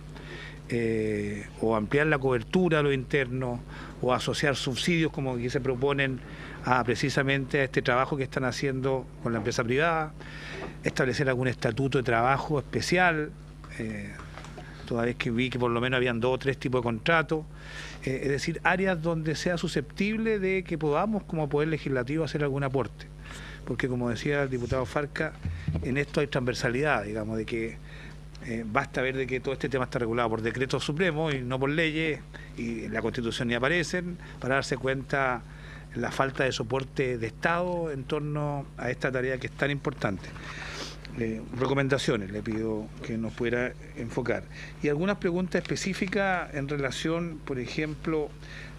S4: o ampliar la cobertura a lo interno, o asociar subsidios como aquí se proponen precisamente a este trabajo que están haciendo con la empresa privada, establecer algún estatuto de trabajo especial, toda vez que vi que por lo menos habían 2 o 3 tipos de contratos, es decir, áreas donde sea susceptible de que podamos como Poder Legislativo hacer algún aporte, porque como decía el diputado Farca, en esto hay transversalidad, digamos, de que basta ver de que todo este tema está regulado por decretos supremos y no por leyes, y en la Constitución ni aparecen, para darse cuenta la falta de soporte de Estado en torno a esta tarea que es tan importante. Recomendaciones le pido que nos pudiera enfocar. Y algunas preguntas específicas en relación, por ejemplo,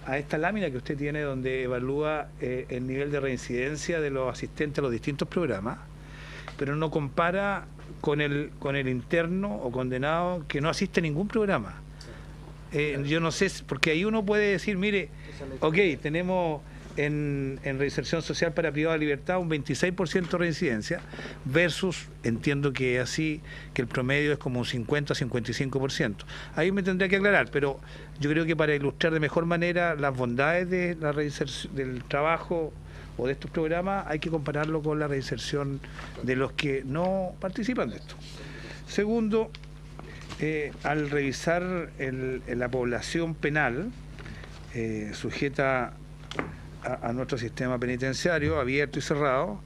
S4: a esta lámina que usted tiene donde evalúa el nivel de reincidencia de los asistentes a los distintos programas, pero no compara con el interno o condenado que no asiste a ningún programa. Yo no sé, porque ahí uno puede decir, mire, ok, tenemos en reinserción social para privado de libertad un 26% de reincidencia versus, entiendo que así, que el promedio es como un 50 a 55%. Ahí me tendría que aclarar, pero yo creo que para ilustrar de mejor manera las bondades de la reinserción, del trabajo o de estos programas, hay que compararlo con la reinserción de los que no participan de esto. Segundo, al revisar la población penal sujeta a nuestro sistema penitenciario, abierto y cerrado,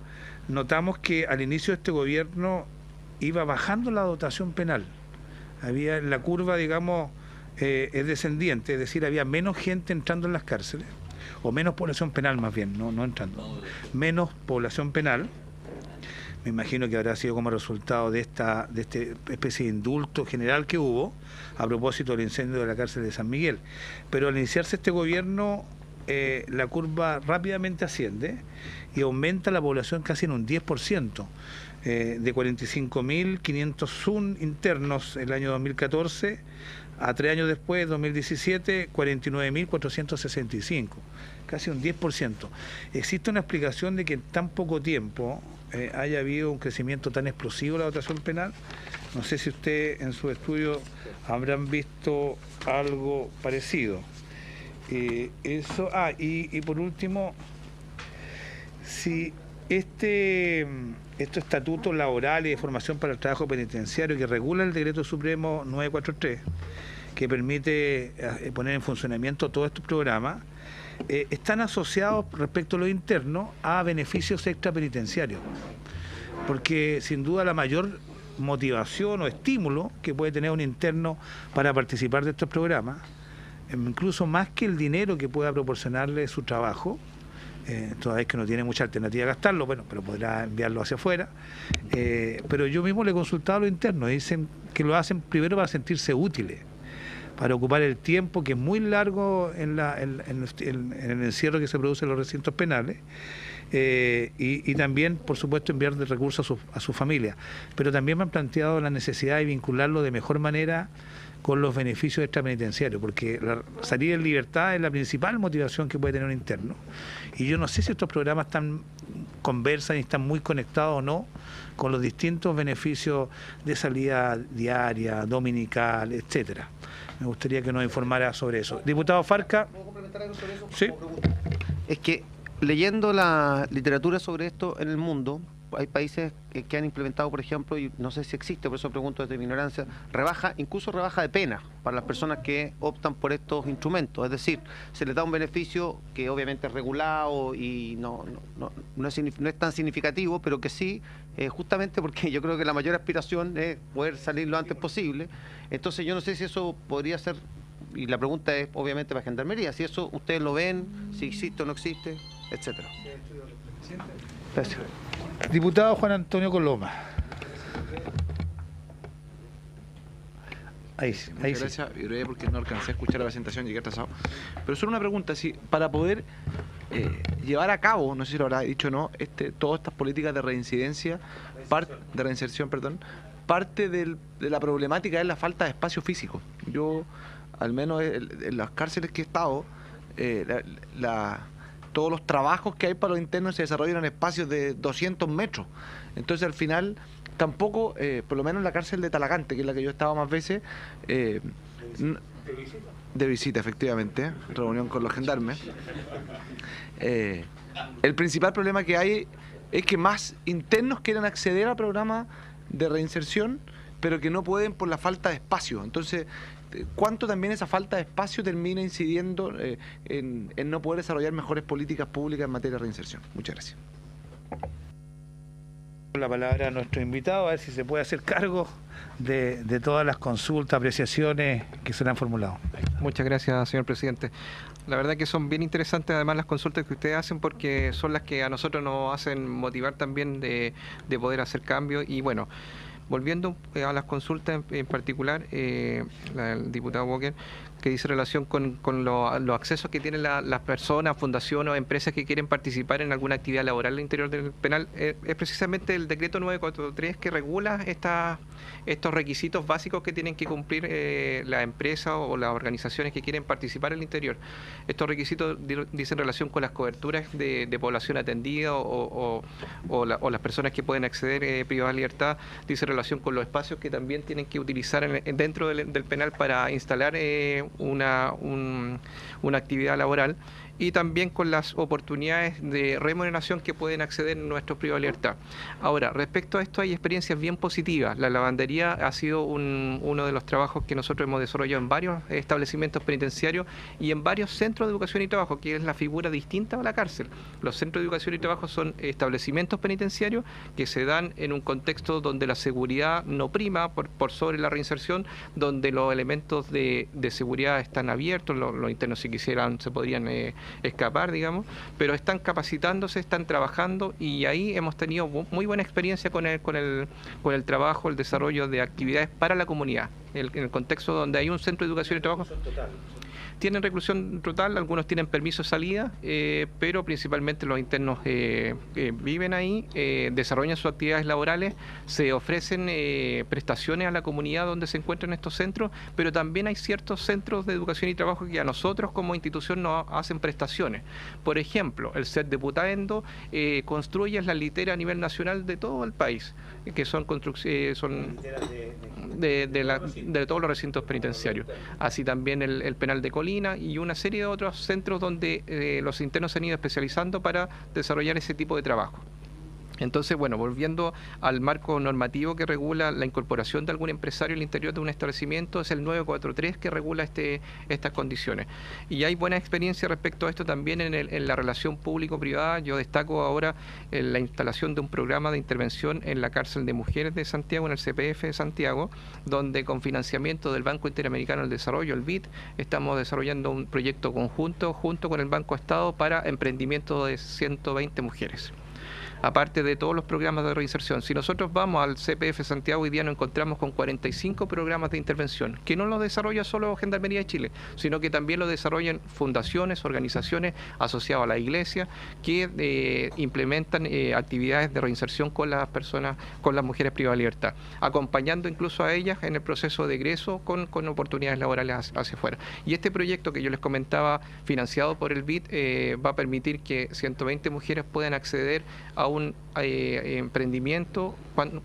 S4: notamos que al inicio de este gobierno iba bajando la dotación penal. Había la curva, digamos, es descendiente, es decir, había menos gente entrando en las cárceles, o menos población penal más bien, no entrando, menos población penal. Me imagino que habrá sido como resultado de esta especie de indulto general que hubo a propósito del incendio de la cárcel de San Miguel. Pero al iniciarse este gobierno, la curva rápidamente asciende y aumenta la población casi en un 10%, de 45.501 internos el año 2014 a 3 años después, 2017, 49.465, casi un 10%. Existe una explicación de que en tan poco tiempo haya habido un crecimiento tan explosivo de la dotación penal. No sé si usted en su estudio habrán visto algo parecido. Y por último, si estos estatutos laborales y de formación para el trabajo penitenciario que regula el Decreto Supremo 943, que permite poner en funcionamiento todos estos programas, están asociados respecto a lo interno a beneficios extrapenitenciarios, porque sin duda la mayor motivación o estímulo que puede tener un interno para participar de estos programas, incluso más que el dinero que pueda proporcionarle su trabajo, toda vez que no tiene mucha alternativa a gastarlo, bueno, pero podrá enviarlo hacia afuera. Pero yo mismo le he consultado a los internos, dicen que lo hacen primero para sentirse útiles, para ocupar el tiempo que es muy largo en el encierro que se produce en los recintos penales, y también, por supuesto, enviar de recursos a su familia. Pero también me han planteado la necesidad de vincularlo de mejor manera con los beneficios extrapenitenciarios, porque salir en libertad es la principal motivación que puede tener un interno. Y yo no sé si estos programas conversan y están muy conectados o no con los distintos beneficios de salida diaria, dominical, etcétera. Me gustaría que nos informara sobre eso. Diputado Farca.
S6: ¿Puedo complementar algo sobre eso?
S4: Sí.
S6: Es que leyendo la literatura sobre esto en el mundo, hay países que han implementado, por ejemplo, y no sé si existe, por eso pregunto desde mi ignorancia, incluso rebaja de pena para las personas que optan por estos instrumentos. Es decir, se les da un beneficio que obviamente es regulado y no es tan significativo, pero que sí, justamente porque yo creo que la mayor aspiración es poder salir lo antes posible. Entonces yo no sé si eso podría ser, y la pregunta es obviamente para Gendarmería, si eso ustedes lo ven, si existe o no existe, etcétera.
S4: Gracias. Diputado Juan Antonio Coloma. Ahí sí.
S7: Gracias, y breve porque no alcancé a escuchar la presentación, llegué atrasado. Pero solo una pregunta, si para poder llevar a cabo, no sé si lo habrá dicho o no, todas estas políticas de reincidencia, de reinserción, perdón, parte de la problemática es la falta de espacio físico. Yo, al menos en las cárceles que he estado, todos los trabajos que hay para los internos se desarrollan en espacios de 200 metros. Entonces, al final, tampoco, por lo menos en la cárcel de Talagante, que es la que yo he estado más veces, de visita, efectivamente, reunión con los gendarmes. El principal problema que hay es que más internos quieren acceder al programa de reinserción, pero que no pueden por la falta de espacio. Entonces, ¿cuánto también esa falta de espacio termina incidiendo en no poder desarrollar mejores políticas públicas en materia de reinserción? Muchas gracias.
S4: La palabra a nuestro invitado, a ver si se puede hacer cargo de todas las consultas, apreciaciones que se le han formulado.
S3: Muchas gracias, señor presidente. La verdad que son bien interesantes además las consultas que ustedes hacen, porque son las que a nosotros nos hacen motivar también de poder hacer cambios. Y bueno, volviendo a las consultas en particular, el diputado Walker, que dice relación con los accesos que tienen las personas, fundaciones o empresas que quieren participar en alguna actividad laboral al interior del penal, es precisamente el decreto 943 que regula estos requisitos básicos que tienen que cumplir las empresas o las organizaciones que quieren participar al interior. Estos requisitos dicen relación con las coberturas de población atendida o las personas que pueden acceder privadas de libertad, dice relación con los espacios que también tienen que utilizar dentro del penal para instalar una actividad laboral, y también con las oportunidades de remuneración que pueden acceder nuestros privados de libertad. Ahora, respecto a esto hay experiencias bien positivas. La lavandería ha sido uno de los trabajos que nosotros hemos desarrollado en varios establecimientos penitenciarios y en varios centros de educación y trabajo, que es la figura distinta a la cárcel. Los centros de educación y trabajo son establecimientos penitenciarios que se dan en un contexto donde la seguridad no prima por sobre la reinserción, donde los elementos de seguridad están abiertos, los internos si quisieran se podrían escapar, digamos, pero están capacitándose, están trabajando, y ahí hemos tenido muy buena experiencia con el trabajo, el desarrollo de actividades para la comunidad, en el contexto donde hay un centro de educación y trabajo. Tienen reclusión total, algunos tienen permiso de salida, pero principalmente los internos viven ahí, desarrollan sus actividades laborales, se ofrecen prestaciones a la comunidad donde se encuentran estos centros, pero también hay ciertos centros de educación y trabajo que a nosotros como institución nos hacen prestaciones. Por ejemplo, el CET de Putaendo construye la litera a nivel nacional de todo el país, que son de todos los recintos penitenciarios. Así también el penal de Colina y una serie de otros centros donde los internos se han ido especializando para desarrollar ese tipo de trabajo. Entonces, bueno, volviendo al marco normativo que regula la incorporación de algún empresario al interior de un establecimiento, es el 943 que regula estas condiciones. Y hay buena experiencia respecto a esto también en la relación público-privada. Yo destaco ahora la instalación de un programa de intervención en la cárcel de mujeres de Santiago, en el CPF de Santiago, donde con financiamiento del Banco Interamericano del Desarrollo, el BID, estamos desarrollando un proyecto conjunto junto con el Banco Estado para emprendimiento de 120 mujeres. Aparte de todos los programas de reinserción. Si nosotros vamos al CPF Santiago, hoy día nos encontramos con 45 programas de intervención, que no los desarrolla solo Gendarmería de Chile, sino que también lo desarrollan fundaciones, organizaciones asociadas a la iglesia, que implementan actividades de reinserción con las personas, con las mujeres privadas de libertad, acompañando incluso a ellas en el proceso de egreso con oportunidades laborales hacia afuera. Y este proyecto que yo les comentaba, financiado por el BID, va a permitir que 120 mujeres puedan acceder a un emprendimiento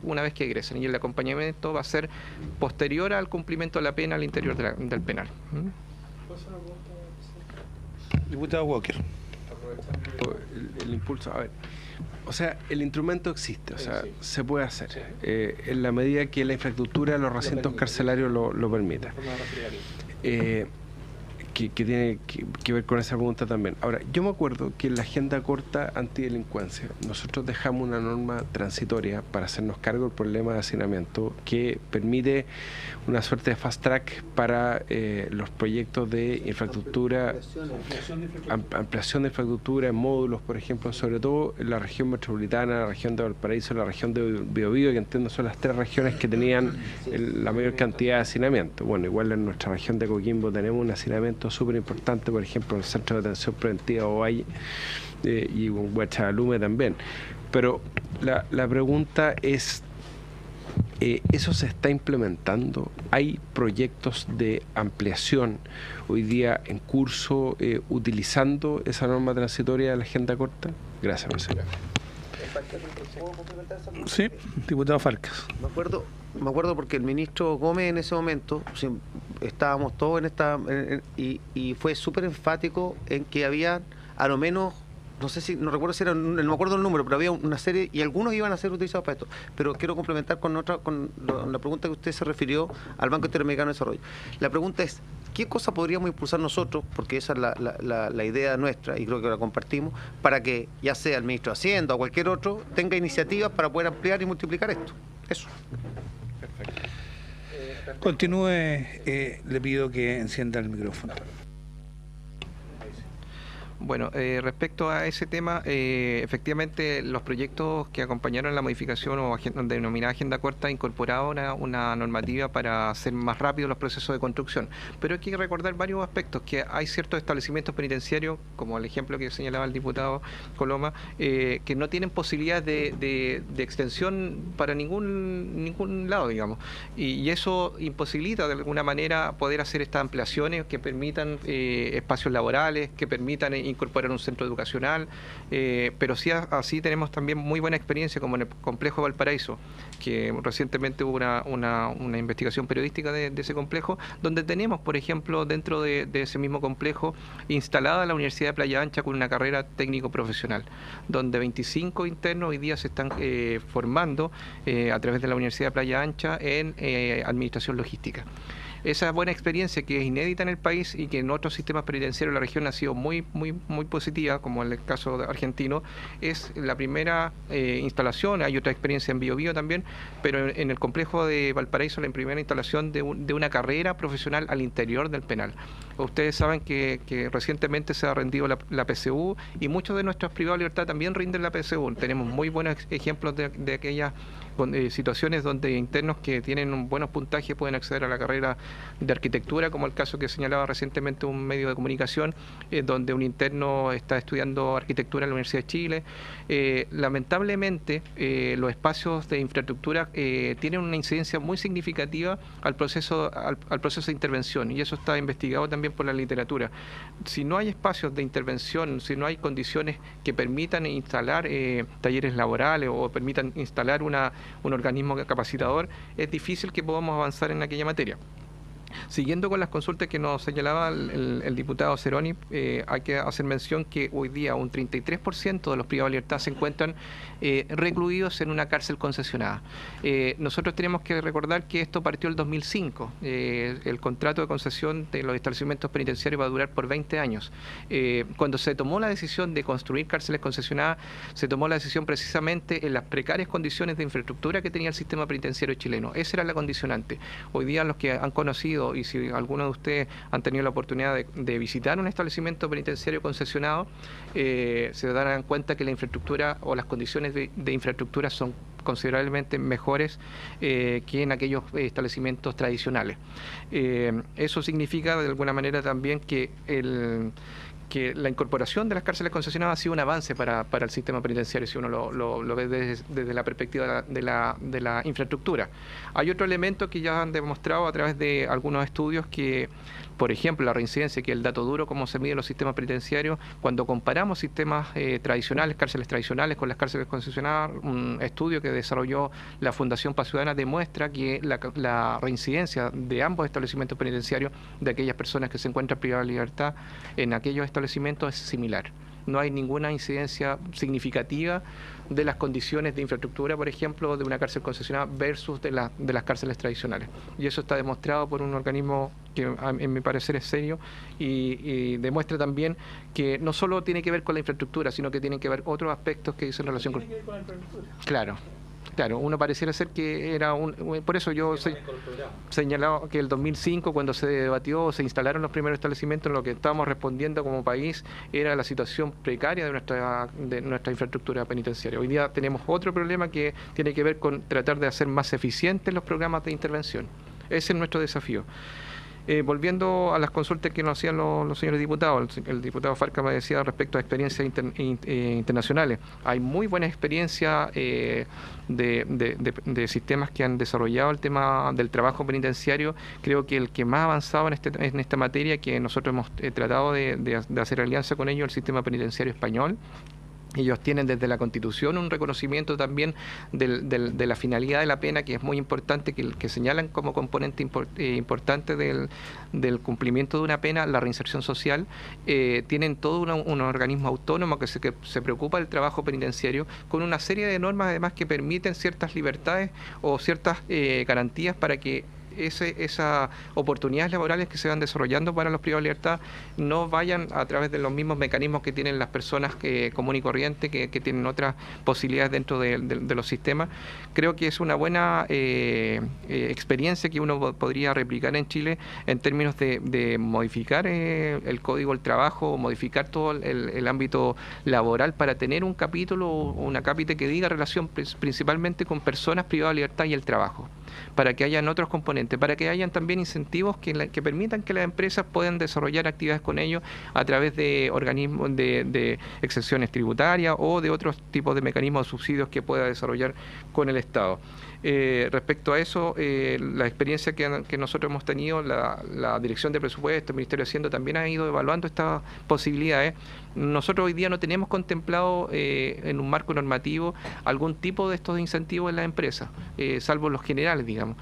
S3: una vez que egresen, y el acompañamiento va a ser posterior al cumplimiento de la pena al interior del penal.
S4: Diputado Walker.
S1: El impulso, a ver, o sea, el instrumento existe, o sea, se puede hacer, en la medida que la infraestructura de los recintos carcelarios lo permita. Que tiene que ver con esa pregunta también. Ahora, yo me acuerdo que en la agenda corta antidelincuencia nosotros dejamos una norma transitoria para hacernos cargo del problema de hacinamiento que permite una suerte de fast track para los proyectos de infraestructura, ampliación de infraestructura en módulos, por ejemplo, sobre todo en la región metropolitana, la región de Valparaíso, la región de Biobío, que entiendo son las 3 regiones que tenían la mayor cantidad de hacinamiento. Bueno, igual en nuestra región de Coquimbo tenemos un hacinamiento súper importante, por ejemplo, el Centro de Atención Preventiva Ovalle y Huachalume también. Pero la pregunta es, ¿eso se está implementando? ¿Hay proyectos de ampliación hoy día en curso utilizando esa norma transitoria de la agenda corta? Gracias, presidente.
S4: Sí, diputado Farcas.
S6: Me acuerdo porque el ministro Gómez en ese momento, estábamos todos y fue súper enfático en que había a lo menos, no recuerdo si era, no me acuerdo el número, pero había una serie y algunos iban a ser utilizados para esto. Pero quiero complementar con la pregunta que usted se refirió al Banco Interamericano de Desarrollo. La pregunta es, ¿qué cosa podríamos impulsar nosotros? Porque esa es la idea nuestra y creo que la compartimos, para que ya sea el ministro de Hacienda o cualquier otro tenga iniciativas para poder ampliar y multiplicar esto. Eso.
S4: Perfecto. Continúe, le pido que encienda el micrófono.
S3: Bueno, respecto a ese tema, efectivamente los proyectos que acompañaron la modificación o denominada agenda corta incorporaban una normativa para hacer más rápido los procesos de construcción. Pero hay que recordar varios aspectos, que hay ciertos establecimientos penitenciarios, como el ejemplo que señalaba el diputado Coloma, que no tienen posibilidad de extensión para ningún lado, digamos. Y eso imposibilita de alguna manera poder hacer estas ampliaciones que permitan espacios laborales, que permitan incorporar un centro educacional, pero sí así tenemos también muy buena experiencia como en el complejo de Valparaíso, que recientemente hubo una investigación periodística de ese complejo, donde tenemos, por ejemplo, dentro de ese mismo complejo, instalada la Universidad de Playa Ancha con una carrera técnico-profesional, donde 25 internos hoy día se están formando a través de la Universidad de Playa Ancha en administración logística. Esa buena experiencia que es inédita en el país y que en otros sistemas penitenciarios de la región ha sido muy positiva, como en el caso argentino, es la primera instalación. Hay otra experiencia en Biobío también, pero en el complejo de Valparaíso la primera instalación de una carrera profesional al interior del penal. Ustedes saben que recientemente se ha rendido la PSU y muchos de nuestros privados de libertad también rinden la PSU. Tenemos muy buenos ejemplos de aquellas situaciones donde internos que tienen un buenos puntajes pueden acceder a la carrera de arquitectura, como el caso que señalaba recientemente un medio de comunicación, donde un interno está estudiando arquitectura en la Universidad de Chile. Lamentablemente, los espacios de infraestructura tienen una incidencia muy significativa al proceso de intervención, y eso está investigado también por la literatura. Si no hay espacios de intervención, si no hay condiciones que permitan instalar talleres laborales o permitan instalar un organismo capacitador, es difícil que podamos avanzar en aquella materia. Siguiendo con las consultas que nos señalaba el diputado Ceroni, hay que hacer mención que hoy día un 33% de los privados de libertad se encuentran recluidos en una cárcel concesionada. Nosotros tenemos que recordar que esto partió el 2005. El contrato de concesión de los establecimientos penitenciarios va a durar por 20 años. Cuando se tomó la decisión de construir cárceles concesionadas, se tomó la decisión precisamente en las precarias condiciones de infraestructura que tenía el sistema penitenciario chileno. Esa era la condicionante. Hoy día los que han conocido, y si algunos de ustedes han tenido la oportunidad de visitar un establecimiento penitenciario concesionado, se darán cuenta que la infraestructura o las condiciones de infraestructura son considerablemente mejores que en aquellos establecimientos tradicionales. Eso significa de alguna manera también que la incorporación de las cárceles concesionadas ha sido un avance para el sistema penitenciario, si uno lo ve desde la perspectiva de la infraestructura. Hay otro elemento que ya han demostrado a través de algunos estudios que, por ejemplo, la reincidencia, que es el dato duro, cómo se mide los sistemas penitenciarios, cuando comparamos sistemas tradicionales, cárceles tradicionales con las cárceles concesionadas, un estudio que desarrolló la Fundación Paz Ciudadana demuestra que la reincidencia de ambos establecimientos penitenciarios, de aquellas personas que se encuentran privadas de libertad en aquellos establecimientos, es similar. No hay ninguna incidencia significativa de las condiciones de infraestructura, por ejemplo, de una cárcel concesionada versus de las cárceles tradicionales. Y eso está demostrado por un organismo que, en mi parecer, es serio y demuestra también que no solo tiene que ver con la infraestructura, sino que tienen que ver otros aspectos que dicen relación con... ¿Tiene que ver con la infraestructura? Claro. Claro, uno pareciera ser que era por eso yo señalaba que el 2005, cuando se debatió, se instalaron los primeros establecimientos, lo que estábamos respondiendo como país era la situación precaria de nuestra infraestructura penitenciaria. Hoy día tenemos otro problema que tiene que ver con tratar de hacer más eficientes los programas de intervención. Ese es nuestro desafío. Volviendo a las consultas que nos hacían los señores diputados, el diputado Farca me decía respecto a experiencias internacionales. Hay muy buena experiencia de sistemas que han desarrollado el tema del trabajo penitenciario. Creo que el que más ha avanzado en esta materia, que nosotros hemos tratado de hacer alianza con ellos, el sistema penitenciario español. Ellos tienen desde la Constitución un reconocimiento también de la finalidad de la pena, que es muy importante, que señalan como componente importante del cumplimiento de una pena, la reinserción social. Tienen todo un organismo autónomo que se preocupa del trabajo penitenciario, con una serie de normas además que permiten ciertas libertades o ciertas garantías para que esas oportunidades laborales que se van desarrollando para los privados de libertad no vayan a través de los mismos mecanismos que tienen las personas común y corriente, que tienen otras posibilidades dentro de los sistemas. Creo que es una buena experiencia que uno podría replicar en Chile en términos de modificar el Código del Trabajo, modificar todo el ámbito laboral para tener un capítulo, una cápite que diga relación principalmente con personas privadas de libertad y el trabajo, para que hayan otros componentes, para que hayan también incentivos que permitan que las empresas puedan desarrollar actividades con ellos a través de organismos de exenciones tributarias o de otros tipos de mecanismos de subsidios que pueda desarrollar con el Estado. Respecto a eso, la experiencia que nosotros hemos tenido, la Dirección de Presupuesto, el Ministerio de Hacienda también ha ido evaluando estas posibilidades. Nosotros hoy día no tenemos contemplado en un marco normativo algún tipo de estos incentivos en las empresas, salvo los generales, digamos.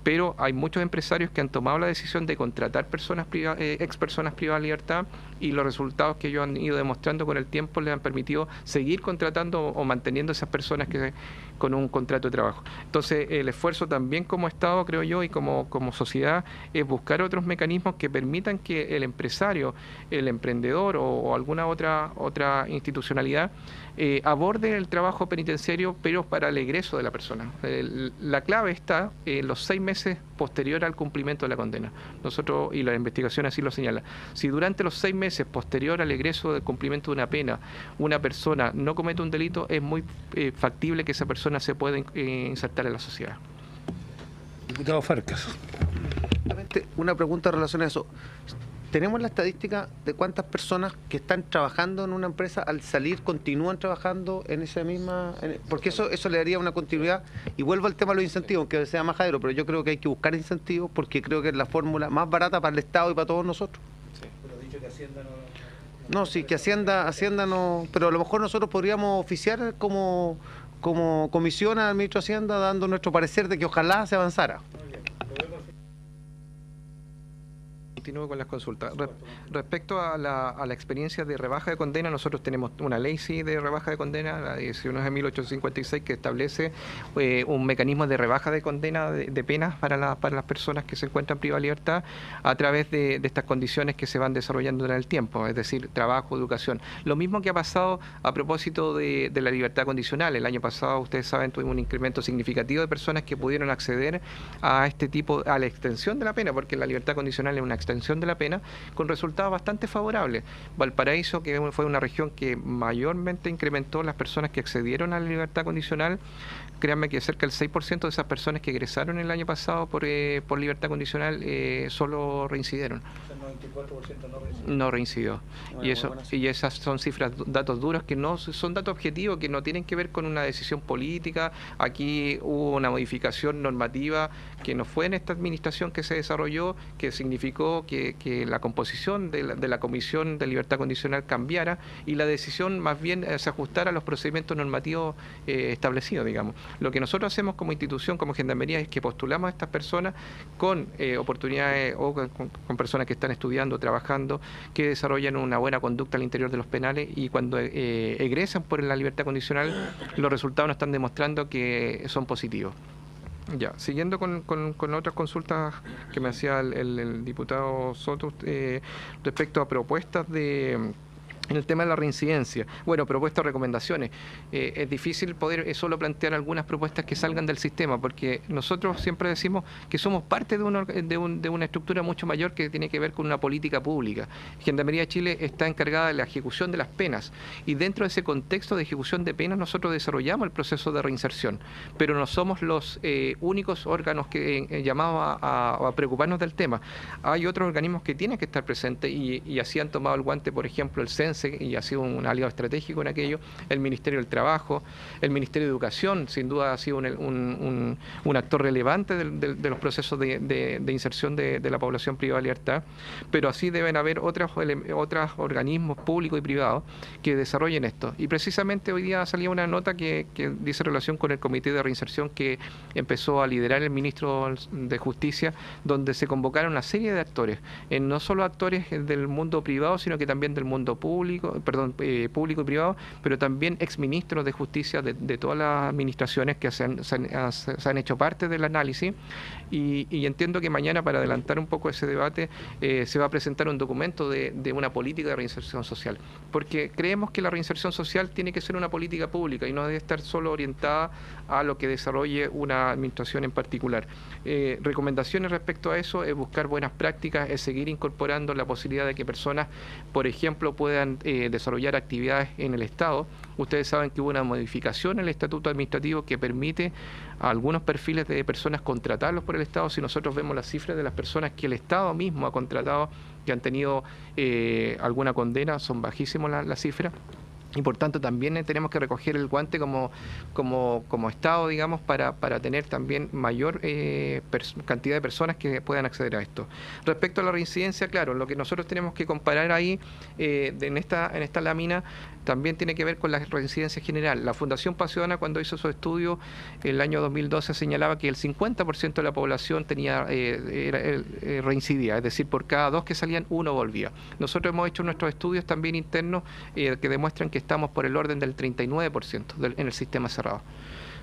S3: Pero hay muchos empresarios que han tomado la decisión de contratar ex personas privadas de libertad, y los resultados que ellos han ido demostrando con el tiempo les han permitido seguir contratando o manteniendo esas personas con un contrato de trabajo. Entonces, el esfuerzo también como Estado, creo yo, y como sociedad, es buscar otros mecanismos que permitan que el empresario, el emprendedor o alguna otra institucionalidad aborde el trabajo penitenciario, pero para el egreso de la persona. La clave está en los 6 meses posterior al cumplimiento de la condena. Nosotros, y la investigación así lo señala, si durante los 6 meses posterior al egreso del cumplimiento de una pena, una persona no comete un delito, es muy factible que esa persona se pueda insertar en la sociedad.
S4: Diputado Farcas.
S6: Una pregunta en relación a eso. ¿Tenemos la estadística de cuántas personas que están trabajando en una empresa al salir continúan trabajando en esa misma...? Porque eso le daría una continuidad. Y vuelvo al tema de los incentivos, aunque sea majadero, pero yo creo que hay que buscar incentivos porque creo que es la fórmula más barata para el Estado y para todos nosotros.
S4: Sí, pero dicho que Hacienda no...
S6: No, sí, que Hacienda no... Pero a lo mejor nosotros podríamos oficiar como comisión al ministro de Hacienda dando nuestro parecer de que ojalá se avanzara.
S3: continúo con las consultas. Respecto a la experiencia de rebaja de condena, nosotros tenemos una ley de rebaja de condena, la 19.856, que establece un mecanismo de rebaja de condena de penas para las personas que se encuentran privadas de libertad a través de estas condiciones que se van desarrollando en el tiempo, es decir, trabajo, educación. Lo mismo que ha pasado a propósito de la libertad condicional. El año pasado, ustedes saben, tuvimos un incremento significativo de personas que pudieron acceder a este tipo, a la extensión de la pena, porque la libertad condicional es una extensión de la pena, con resultados bastante favorables. Valparaíso, que fue una región que mayormente incrementó las personas que accedieron a la libertad condicional, créanme que cerca del 6% de esas personas que egresaron el año pasado por libertad condicional solo reincidieron. No reincidió. Y esas son cifras, datos duros, que no son datos objetivos, que no tienen que ver con una decisión política. Aquí hubo una modificación normativa que no fue en esta administración que se desarrolló, que significó que la composición de la Comisión de Libertad Condicional cambiara y la decisión más bien se ajustara a los procedimientos normativos establecidos, digamos. Lo que nosotros hacemos como institución, como Gendarmería, es que postulamos a estas personas con oportunidades o con personas que están estudiando, trabajando, que desarrollan una buena conducta al interior de los penales, y cuando egresan por la libertad condicional, los resultados nos están demostrando que son positivos. Ya, siguiendo con otras consultas que me hacía el diputado Soto respecto a propuestas en el tema de la reincidencia. Bueno, propuestas, recomendaciones. Es difícil poder solo plantear algunas propuestas que salgan del sistema, porque nosotros siempre decimos que somos parte de una estructura mucho mayor que tiene que ver con una política pública. Gendarmería de Chile está encargada de la ejecución de las penas, y dentro de ese contexto de ejecución de penas nosotros desarrollamos el proceso de reinserción, pero no somos los únicos órganos que llamados a preocuparnos del tema. Hay otros organismos que tienen que estar presentes y así han tomado el guante, por ejemplo, el CENSE, y ha sido un aliado estratégico en aquello, el Ministerio del Trabajo, el Ministerio de Educación, sin duda ha sido un actor relevante de los procesos de inserción de la población privada de libertad, pero así deben haber otros organismos públicos y privados que desarrollen esto. Y precisamente hoy día salía una nota que dice relación con el Comité de Reinserción que empezó a liderar el Ministro de Justicia, donde se convocaron una serie de actores, no solo actores del mundo privado, sino que también del mundo público y privado, pero también exministros de justicia de todas las administraciones que se han hecho parte del análisis, y entiendo que mañana, para adelantar un poco ese debate, se va a presentar un documento de una política de reinserción social, porque creemos que la reinserción social tiene que ser una política pública y no debe estar solo orientada a lo que desarrolle una administración en particular. Recomendaciones respecto a eso es buscar buenas prácticas, es seguir incorporando la posibilidad de que personas, por ejemplo, puedan desarrollar actividades en el Estado. Ustedes saben que hubo una modificación en el Estatuto Administrativo que permite a algunos perfiles de personas contratarlos por el Estado. Si nosotros vemos las cifras de las personas que el Estado mismo ha contratado, que han tenido alguna condena, son bajísimas las cifras. Y por tanto también tenemos que recoger el guante como Estado, digamos, para tener también mayor cantidad de personas que puedan acceder a esto. Respecto a la reincidencia, claro, lo que nosotros tenemos que comparar ahí en esta lámina también tiene que ver con la reincidencia general. La Fundación Paz Ciudadana, cuando hizo su estudio el año 2012, señalaba que el 50% de la población reincidía, es decir, por cada 2 que salían, 1 volvía. Nosotros hemos hecho nuestros estudios también internos que demuestran que estamos por el orden del 39% en el sistema cerrado.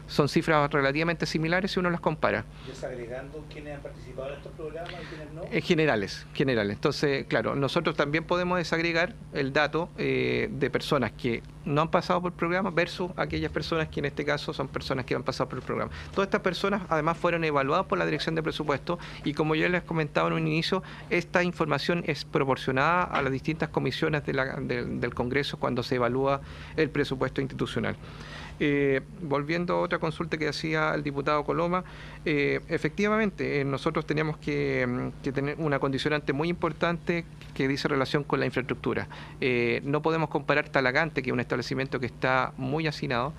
S3: Son cifras relativamente similares si uno las compara.
S4: ¿Desagregando quiénes han participado en estos programas y quiénes no?
S3: Generales. Entonces, claro, nosotros también podemos desagregar el dato de personas que no han pasado por el programa versus aquellas personas que en este caso son personas que han pasado por el programa. Todas estas personas además fueron evaluadas por la Dirección de Presupuesto, y como yo les comentaba en un inicio, esta información es proporcionada a las distintas comisiones del Congreso cuando se evalúa el presupuesto institucional. Volviendo a otra consulta que hacía el diputado Coloma, efectivamente nosotros tenemos que tener una condicionante muy importante que dice relación con la infraestructura. No podemos comparar Talagante, que es un establecimiento que está muy hacinado,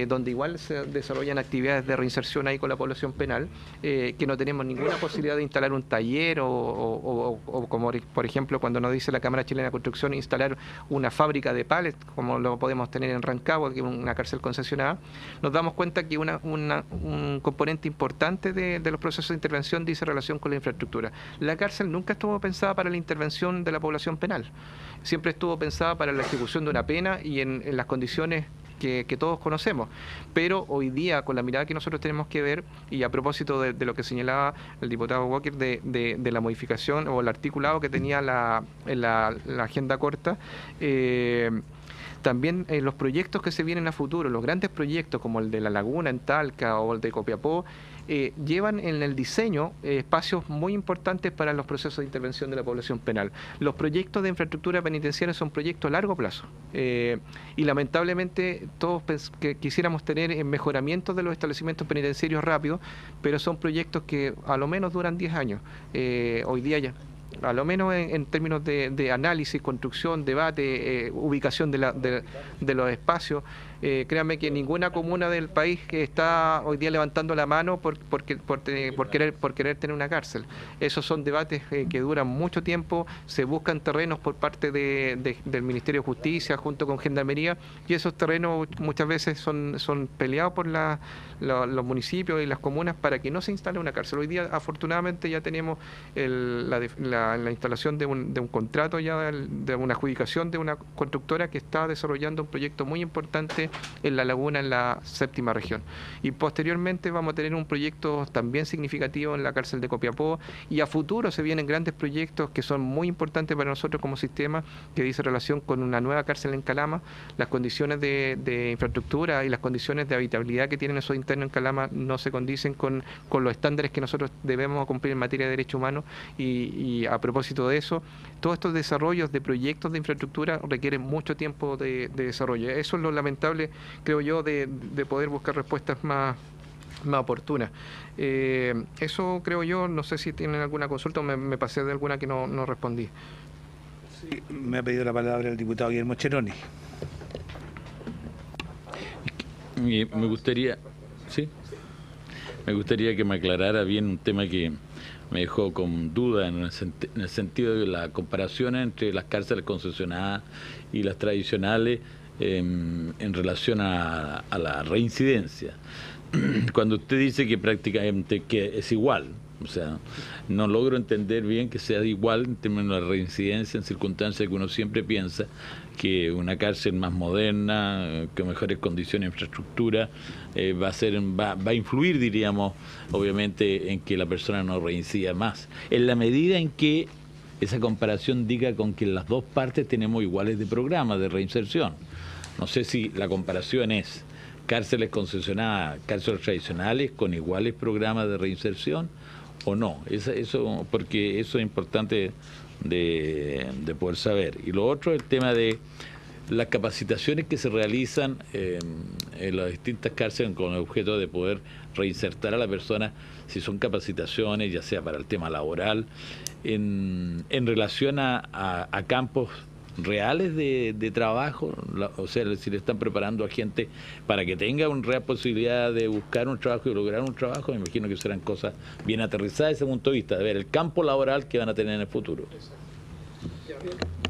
S3: donde igual se desarrollan actividades de reinserción ahí con la población penal, que no tenemos ninguna posibilidad de instalar un taller o como por ejemplo cuando nos dice la Cámara Chilena de Construcción, instalar una fábrica de pallets como lo podemos tener en Rancagua, que es una cárcel concentrada concesionada, nos damos cuenta que un componente importante de los procesos de intervención dice relación con la infraestructura. La cárcel nunca estuvo pensada para la intervención de la población penal, siempre estuvo pensada para la ejecución de una pena y en las condiciones que todos conocemos, pero hoy día con la mirada que nosotros tenemos que ver, y a propósito de lo que señalaba el diputado Walker de la modificación o el articulado que tenía la agenda corta, también los proyectos que se vienen a futuro, los grandes proyectos como el de La Laguna en Talca o el de Copiapó, llevan en el diseño espacios muy importantes para los procesos de intervención de la población penal. Los proyectos de infraestructura penitenciaria son proyectos a largo plazo y lamentablemente todos quisiéramos tener mejoramientos de los establecimientos penitenciarios rápidos, pero son proyectos que a lo menos duran 10 años. Hoy día ya, a lo menos en términos de análisis, construcción, debate, ubicación de los espacios. Créanme que ninguna comuna del país que está hoy día levantando la mano por querer tener una cárcel. Esos son debates que duran mucho tiempo, se buscan terrenos por parte del Ministerio de Justicia junto con Gendarmería, y esos terrenos muchas veces son peleados por los municipios y las comunas para que no se instale una cárcel. Hoy día afortunadamente ya tenemos la instalación de un contrato, ya de una adjudicación de una constructora que está desarrollando un proyecto muy importante en La Laguna, en la 7ª región. Y posteriormente vamos a tener un proyecto también significativo en la cárcel de Copiapó, y a futuro se vienen grandes proyectos que son muy importantes para nosotros como sistema, que dice relación con una nueva cárcel en Calama. Las condiciones de infraestructura y las condiciones de habitabilidad que tienen esos internos en Calama no se condicen con los estándares que nosotros debemos cumplir en materia de derechos humanos, y a propósito de eso, todos estos desarrollos de proyectos de infraestructura requieren mucho tiempo de desarrollo. Eso es lo lamentable, creo yo, de poder buscar respuestas más oportunas. Eso creo yo, no sé si tienen alguna consulta o me pasé de alguna que no respondí.
S4: Sí, me ha pedido la palabra el diputado Guillermo Cheroni.
S5: Me gustaría que me aclarara bien un tema que me dejó con duda en el sentido de la comparación entre las cárceles concesionadas y las tradicionales en relación a la reincidencia. Cuando usted dice que prácticamente que es igual, o sea, no logro entender bien que sea igual en términos de reincidencia en circunstancias que uno siempre piensa que una cárcel más moderna, con mejores condiciones de infraestructura, va a influir, diríamos, obviamente, en que la persona no reincida más. En la medida en que esa comparación diga con que las dos partes tenemos iguales de programas de reinserción. No sé si la comparación es cárceles concesionadas, cárceles tradicionales con iguales programas de reinserción o no. Eso, porque eso es importante de poder saber. Y lo otro es el tema de las capacitaciones que se realizan en las distintas cárceles con el objeto de poder reinsertar a la persona, si son capacitaciones, ya sea para el tema laboral, en relación a campos reales de trabajo, o sea, si le están preparando a gente para que tenga una real posibilidad de buscar un trabajo y lograr un trabajo. Me imagino que serán cosas bien aterrizadas desde ese punto de vista, de ver el campo laboral que van a tener en el futuro.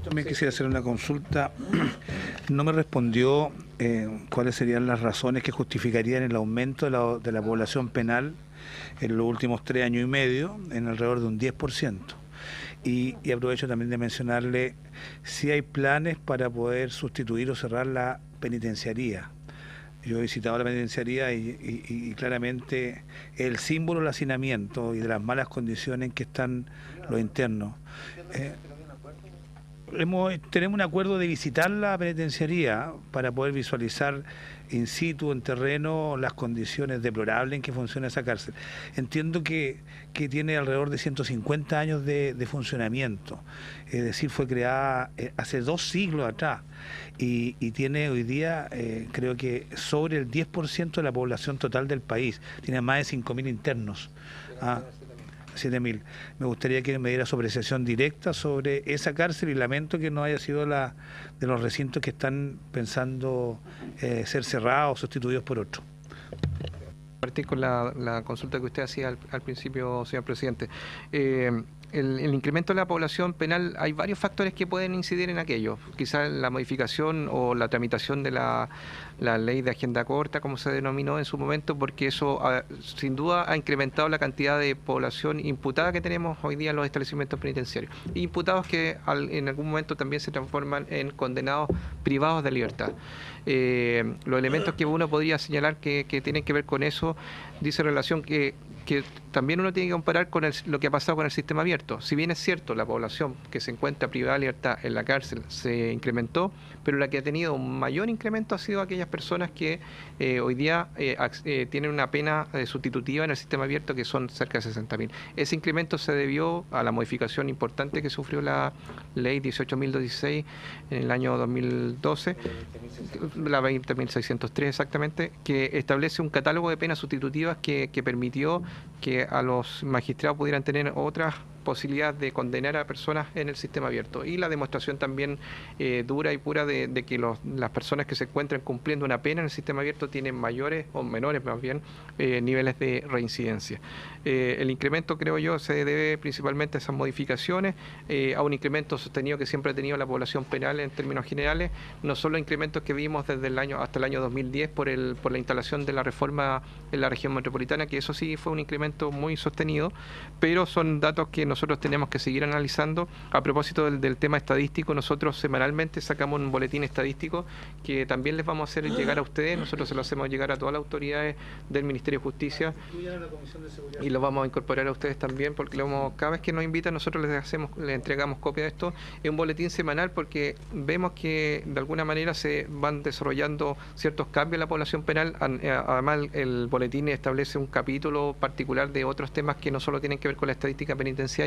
S4: También quisiera hacer una consulta. No me respondió cuáles serían las razones que justificarían el aumento de la población penal en los últimos 3 años y medio, en alrededor de un 10%. Y aprovecho también de mencionarle si hay planes para poder sustituir o cerrar la penitenciaría. Yo he visitado la penitenciaría y claramente el símbolo del hacinamiento y de las malas condiciones en que están los internos. Tenemos un acuerdo de visitar la penitenciaría para poder visualizar in situ, en terreno, las condiciones deplorables en que funciona esa cárcel. Entiendo que tiene alrededor de 150 años de funcionamiento, es decir, fue creada hace 2 siglos atrás y tiene hoy día, creo que sobre el 10% de la población total del país, tiene más de 5.000 internos. 7.000. Me gustaría que me diera su apreciación directa sobre esa cárcel y lamento que no haya sido de los recintos que están pensando ser cerrados o sustituidos por otro.
S3: Partir con la consulta que usted hacía al principio, señor presidente. el incremento de la población penal, hay varios factores que pueden incidir en aquello. Quizás la modificación o la tramitación de la ley de agenda corta, como se denominó en su momento, porque eso sin duda ha incrementado la cantidad de población imputada que tenemos hoy día en los establecimientos penitenciarios. Imputados que en algún momento también se transforman en condenados privados de libertad. Los elementos que uno podría señalar que tienen que ver con eso, dice relación que también uno tiene que comparar con lo que ha pasado con el sistema abierto. Si bien es cierto, la población que se encuentra privada de libertad en la cárcel se incrementó, pero la que ha tenido un mayor incremento ha sido aquellas personas que hoy día tienen una pena sustitutiva en el sistema abierto, que son cerca de 60.000. Ese incremento se debió a la modificación importante que sufrió la ley 18.016 en el año 2012, la 20.603 exactamente, que establece un catálogo de penas sustitutivas que permitió que a los magistrados pudieran tener otras posibilidad de condenar a personas en el sistema abierto, y la demostración también dura y pura de que las personas que se encuentran cumpliendo una pena en el sistema abierto tienen mayores o menores más bien niveles de reincidencia. El incremento, creo yo, se debe principalmente a esas modificaciones, a un incremento sostenido que siempre ha tenido la población penal en términos generales, no solo incrementos que vimos desde el año hasta el año 2010 por la instalación de la reforma en la región metropolitana, que eso sí fue un incremento muy sostenido, pero son datos que nosotros tenemos que seguir analizando. A propósito del tema estadístico, nosotros semanalmente sacamos un boletín estadístico que también les vamos a hacer llegar a ustedes. Nosotros se lo hacemos llegar a todas las autoridades del Ministerio de Justicia y lo vamos a incorporar a ustedes también, porque cada vez que nos invitan nosotros les entregamos copia de esto. Es un boletín semanal porque vemos que de alguna manera se van desarrollando ciertos cambios en la población penal. Además, el boletín establece un capítulo particular de otros temas que no solo tienen que ver con la estadística penitenciaria.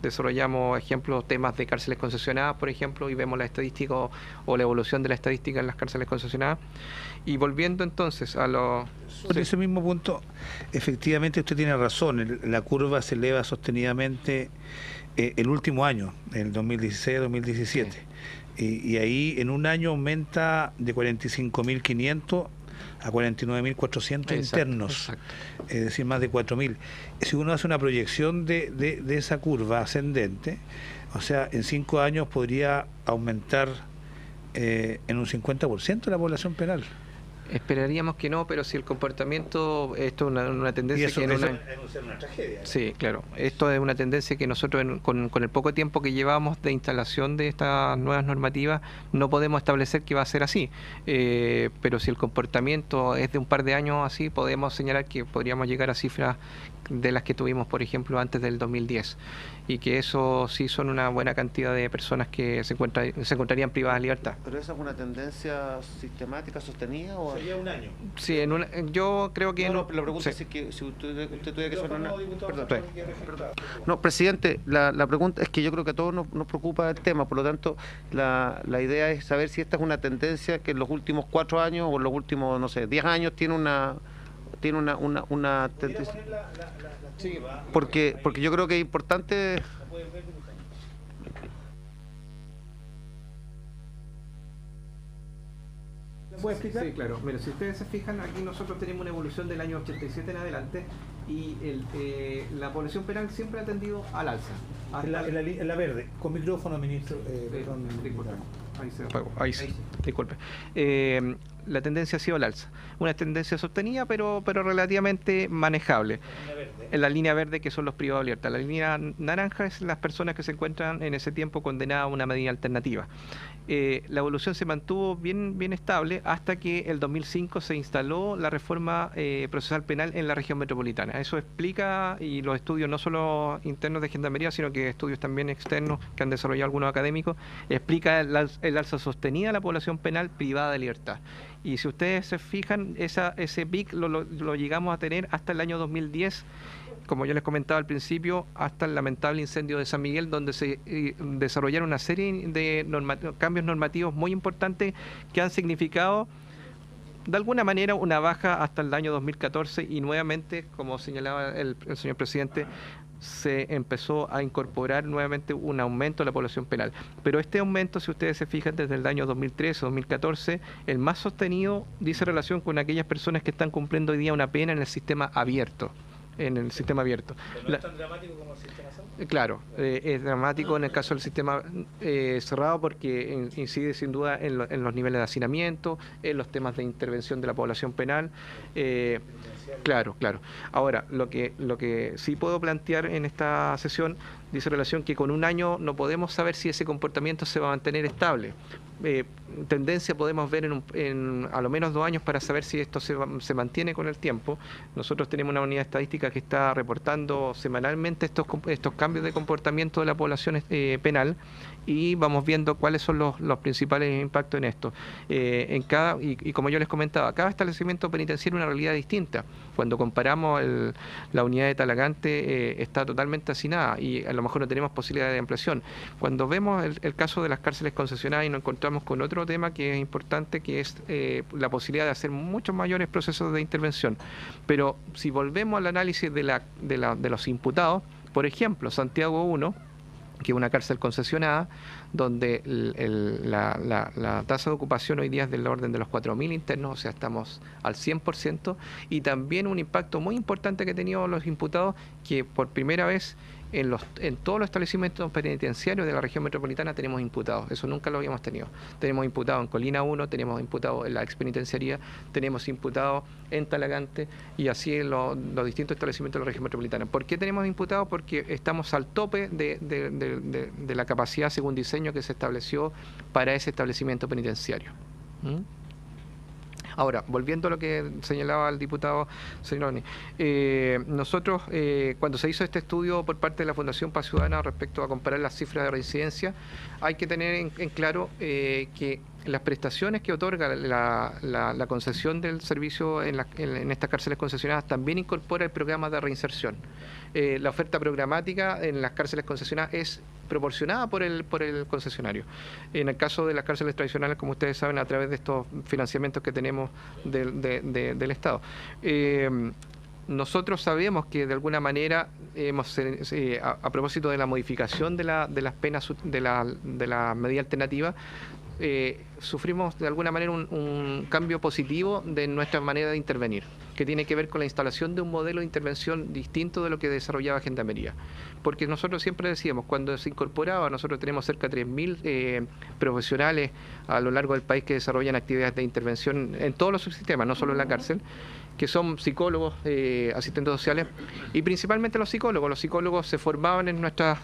S3: Desarrollamos ejemplos, temas de cárceles concesionadas, por ejemplo, y vemos la estadística o la evolución de la estadística en las cárceles concesionadas. Y volviendo entonces a lo...
S4: Sobre ese mismo punto, efectivamente usted tiene razón, la curva se eleva sostenidamente el último año, el 2016-2017, y ahí en un año aumenta de 45.500 a 49.400 internos, exacto. Es decir, más de 4.000. Si uno hace una proyección de esa curva ascendente, o sea, en 5 años podría aumentar en un 50% la población penal.
S3: Esperaríamos que no, pero si el comportamiento, esto es una tendencia
S4: eso,
S3: que
S4: eso es una tragedia.
S3: Sí, claro. Esto es una tendencia que nosotros con el poco tiempo que llevamos de instalación de estas nuevas normativas no podemos establecer que va a ser así. Pero si el comportamiento es de un par de años así, podemos señalar que podríamos llegar a cifras de las que tuvimos, por ejemplo, antes del 2010. Y que eso sí son una buena cantidad de personas que se encontrarían privadas de libertad.
S6: ¿Pero esa es una tendencia sistemática, sostenida? ¿O?
S4: Sería un año.
S3: Sí, yo creo que...
S6: No, la pregunta es que si usted tuviera que hacer una...
S4: Perdón.
S6: No, presidente, la pregunta es que yo creo que a todos nos preocupa el tema, por lo tanto, la idea es saber si esta es una tendencia que en los últimos 4 años o en los últimos, no sé, 10 años tiene una tendencia. Sí, porque yo creo que es importante.
S3: ¿Puedo explicar? Sí, claro. Mira, si ustedes se fijan, aquí nosotros tenemos una evolución del año 87 en adelante y la población penal siempre ha tendido al alza.
S4: En la verde, con micrófono, ministro.
S3: Perdón, disculpe. Ahí se apagó. Ahí sí. Disculpe. La tendencia ha sido al alza. Una tendencia sostenida, pero relativamente manejable. En la línea verde, que son los privados de libertad. La línea naranja es las personas que se encuentran en ese tiempo condenadas a una medida alternativa. La evolución se mantuvo bien estable hasta que el 2005 se instaló la reforma procesal penal en la región metropolitana. Eso explica, y los estudios no solo internos de Gendarmería, sino que estudios también externos que han desarrollado algunos académicos, explica el alza sostenida de la población penal privada de libertad. Y si ustedes se fijan, ese pic lo llegamos a tener hasta el año 2010, como yo les comentaba al principio, hasta el lamentable incendio de San Miguel, donde se desarrollaron una serie de cambios normativos muy importantes que han significado de alguna manera una baja hasta el año 2014 y nuevamente, como señalaba el señor presidente, se empezó a incorporar nuevamente un aumento de la población penal. Pero este aumento, si ustedes se fijan, desde el año 2013-2014, el más sostenido dice relación con aquellas personas que están cumpliendo hoy día una pena en el sistema abierto. en el sistema abierto.
S4: ¿Pero no es tan dramático como el sistema cerrado?
S3: Claro, es dramático en el caso del sistema cerrado porque incide sin duda en los niveles de hacinamiento, en los temas de intervención de la población penal. Claro. Ahora, lo que sí puedo plantear en esta sesión dice relación que con un año no podemos saber si ese comportamiento se va a mantener estable. Tendencia podemos ver en a lo menos 2 años para saber si esto se mantiene con el tiempo. Nosotros tenemos una unidad estadística que está reportando semanalmente estos cambios de comportamiento de la población penal y vamos viendo cuáles son los principales impactos en esto. Y como yo les comentaba, cada establecimiento penitenciario es una realidad distinta. Cuando comparamos la unidad de Talagante está totalmente hacinada y a lo mejor no tenemos posibilidad de ampliación. Cuando vemos el caso de las cárceles concesionadas y nos encontramos con otro tema que es importante, que es la posibilidad de hacer muchos mayores procesos de intervención. Pero si volvemos al análisis de los imputados, por ejemplo, Santiago 1, que es una cárcel concesionada, donde la tasa de ocupación hoy día es del orden de los 4.000 internos, o sea, estamos al 100%, y también un impacto muy importante que han tenido los imputados, que por primera vez en todos los establecimientos penitenciarios de la región metropolitana tenemos imputados. Eso nunca lo habíamos tenido. Tenemos imputados en Colina 1, tenemos imputados en la expenitenciaría, tenemos imputados en Talagante y así en los distintos establecimientos de la región metropolitana. ¿Por qué tenemos imputados? Porque estamos al tope de la capacidad según diseño que se estableció para ese establecimiento penitenciario. Ahora, volviendo a lo que señalaba el diputado Zenoni, nosotros cuando se hizo este estudio por parte de la Fundación Paz Ciudadana respecto a comparar las cifras de reincidencia, hay que tener en claro que las prestaciones que otorga la concesión del servicio en estas cárceles concesionadas también incorpora el programa de reinserción. La oferta programática en las cárceles concesionadas es proporcionada por el concesionario. En el caso de las cárceles tradicionales, como ustedes saben, a través de estos financiamientos que tenemos del Estado. Nosotros sabemos que de alguna manera a propósito de la modificación de las penas de la medida alternativa, sufrimos de alguna manera un cambio positivo de nuestra manera de intervenir, que tiene que ver con la instalación de un modelo de intervención distinto de lo que desarrollaba Gendarmería. Porque nosotros siempre decíamos, cuando se incorporaba, nosotros tenemos cerca de 3.000 profesionales a lo largo del país que desarrollan actividades de intervención en todos los subsistemas, no solo en la cárcel, que son psicólogos, asistentes sociales y principalmente los psicólogos. Los psicólogos se formaban en nuestras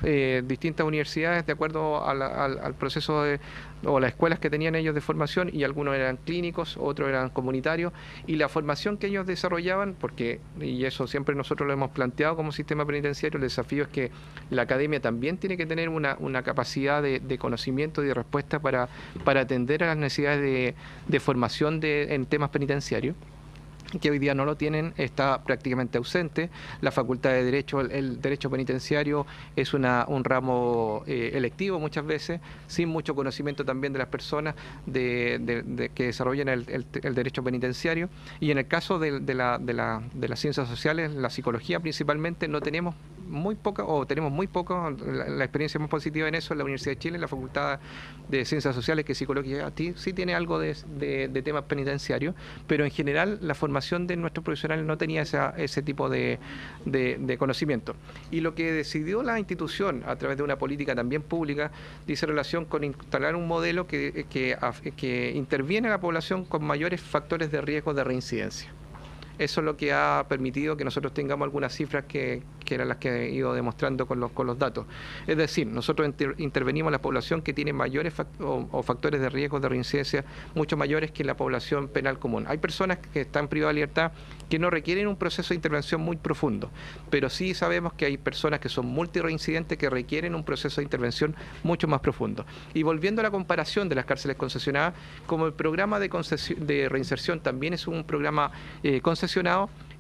S3: distintas universidades de acuerdo al proceso o las escuelas que tenían ellos de formación, y algunos eran clínicos, otros eran comunitarios, y la formación que ellos desarrollaban, y eso siempre nosotros lo hemos planteado como sistema penitenciario, el desafío es que la academia también tiene que tener una capacidad de conocimiento y de respuesta para atender a las necesidades de formación en temas penitenciarios, que hoy día no lo tienen, está prácticamente ausente. La Facultad de Derecho, el Derecho Penitenciario es un ramo electivo muchas veces, sin mucho conocimiento también de las personas que desarrollan el Derecho Penitenciario. Y en el caso de las ciencias sociales, la psicología principalmente, tenemos muy poco, la experiencia más positiva en eso en la Universidad de Chile, en la Facultad de Ciencias Sociales, que psicología sí tiene algo de temas penitenciarios, pero en general la formación de nuestros profesionales no tenía ese tipo de conocimiento. Y lo que decidió la institución a través de una política también pública dice relación con instalar un modelo que interviene a la población con mayores factores de riesgo de reincidencia. Eso es lo que ha permitido que nosotros tengamos algunas cifras que eran las que he ido demostrando con los datos. Es decir, nosotros intervenimos en la población que tiene mayores factores de riesgo de reincidencia mucho mayores que la población penal común. Hay personas que están privadas de libertad que no requieren un proceso de intervención muy profundo, pero sí sabemos que hay personas que son multireincidentes que requieren un proceso de intervención mucho más profundo. Y volviendo a la comparación de las cárceles concesionadas, como el programa de reinserción también es un programa concesionado,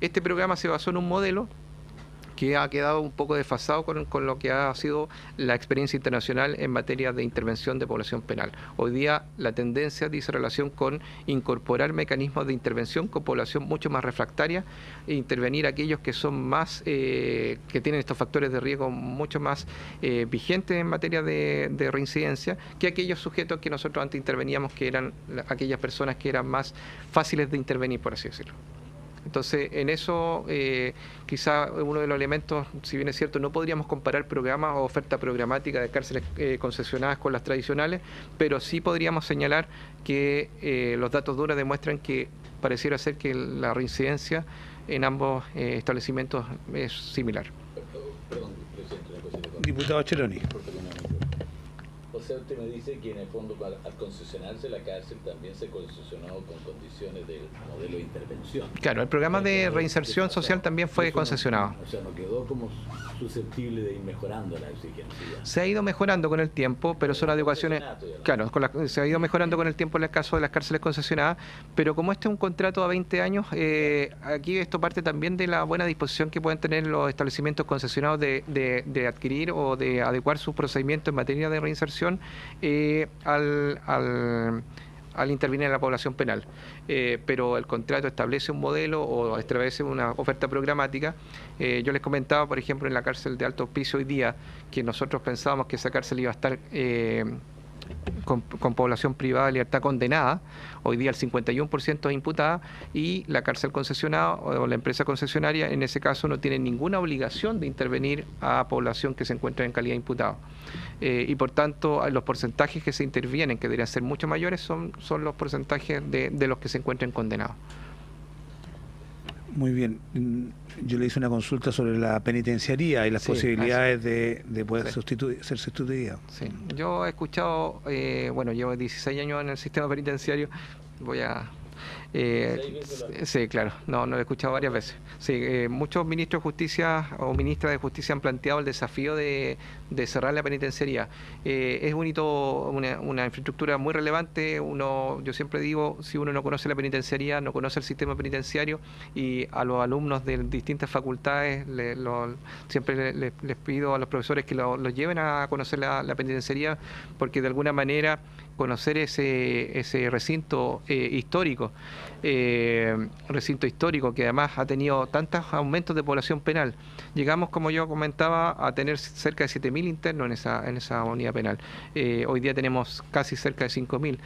S3: este programa se basó en un modelo que ha quedado un poco desfasado con lo que ha sido la experiencia internacional en materia de intervención de población penal. Hoy día la tendencia dice relación con incorporar mecanismos de intervención con población mucho más refractaria e intervenir aquellos que son más, que tienen estos factores de riesgo mucho más vigentes en materia de reincidencia que aquellos sujetos que nosotros antes interveníamos, que eran aquellas personas que eran más fáciles de intervenir, por así decirlo. Entonces, en eso, quizá uno de los elementos, si bien es cierto, no podríamos comparar programas o oferta programática de cárceles concesionadas con las tradicionales, pero sí podríamos señalar que los datos duros demuestran que pareciera ser que la reincidencia en ambos establecimientos es similar.
S5: Perdón, presidente, una cosita.
S4: Diputado Cheroni.
S5: O sea, usted me dice que en el fondo al concesionarse la cárcel también se concesionó con condiciones del modelo de intervención.
S3: Claro, el programa de reinserción social también fue concesionado.
S5: O sea, no quedó como susceptible de ir mejorando la exigencia.
S3: Se ha ido mejorando con el tiempo, pero son adecuaciones. Claro, se ha ido mejorando con el tiempo en el caso de las cárceles concesionadas, pero como este es un contrato a 20 años, aquí esto parte también de la buena disposición que pueden tener los establecimientos concesionados de adquirir o de adecuar sus procedimientos en materia de reinserción al intervenir en la población penal. Pero el contrato establece un modelo o establece una oferta programática. Yo les comentaba, por ejemplo, en la cárcel de Alto Hospicio hoy día, que nosotros pensábamos que esa cárcel iba a estar con población privada de libertad condenada. Hoy día el 51% es imputada, y la cárcel concesionada o la empresa concesionaria en ese caso no tiene ninguna obligación de intervenir a población que se encuentra en calidad de imputado. Y por tanto los porcentajes que se intervienen, que deberían ser mucho mayores, son los porcentajes de los que se encuentran condenados.
S4: Muy bien. Yo le hice una consulta sobre la penitenciaría y las posibilidades de poder ser sustituida.
S3: Sí. Yo he escuchado, bueno, llevo 16 años en el sistema penitenciario, voy a... sí, claro, no lo he escuchado varias veces. Sí, muchos ministros de justicia o ministras de justicia han planteado el desafío de cerrar la penitenciaría. Es un hito, una infraestructura muy relevante. Yo siempre digo, si uno no conoce la penitenciaría, no conoce el sistema penitenciario, y a los alumnos de distintas facultades siempre les pido a los profesores que los lleven a conocer la penitenciaría, porque de alguna manera conocer ese recinto histórico, que además ha tenido tantos aumentos de población penal. Llegamos, como yo comentaba, a tener cerca de 7.000 internos en esa unidad penal. Hoy día tenemos casi cerca de 5.000.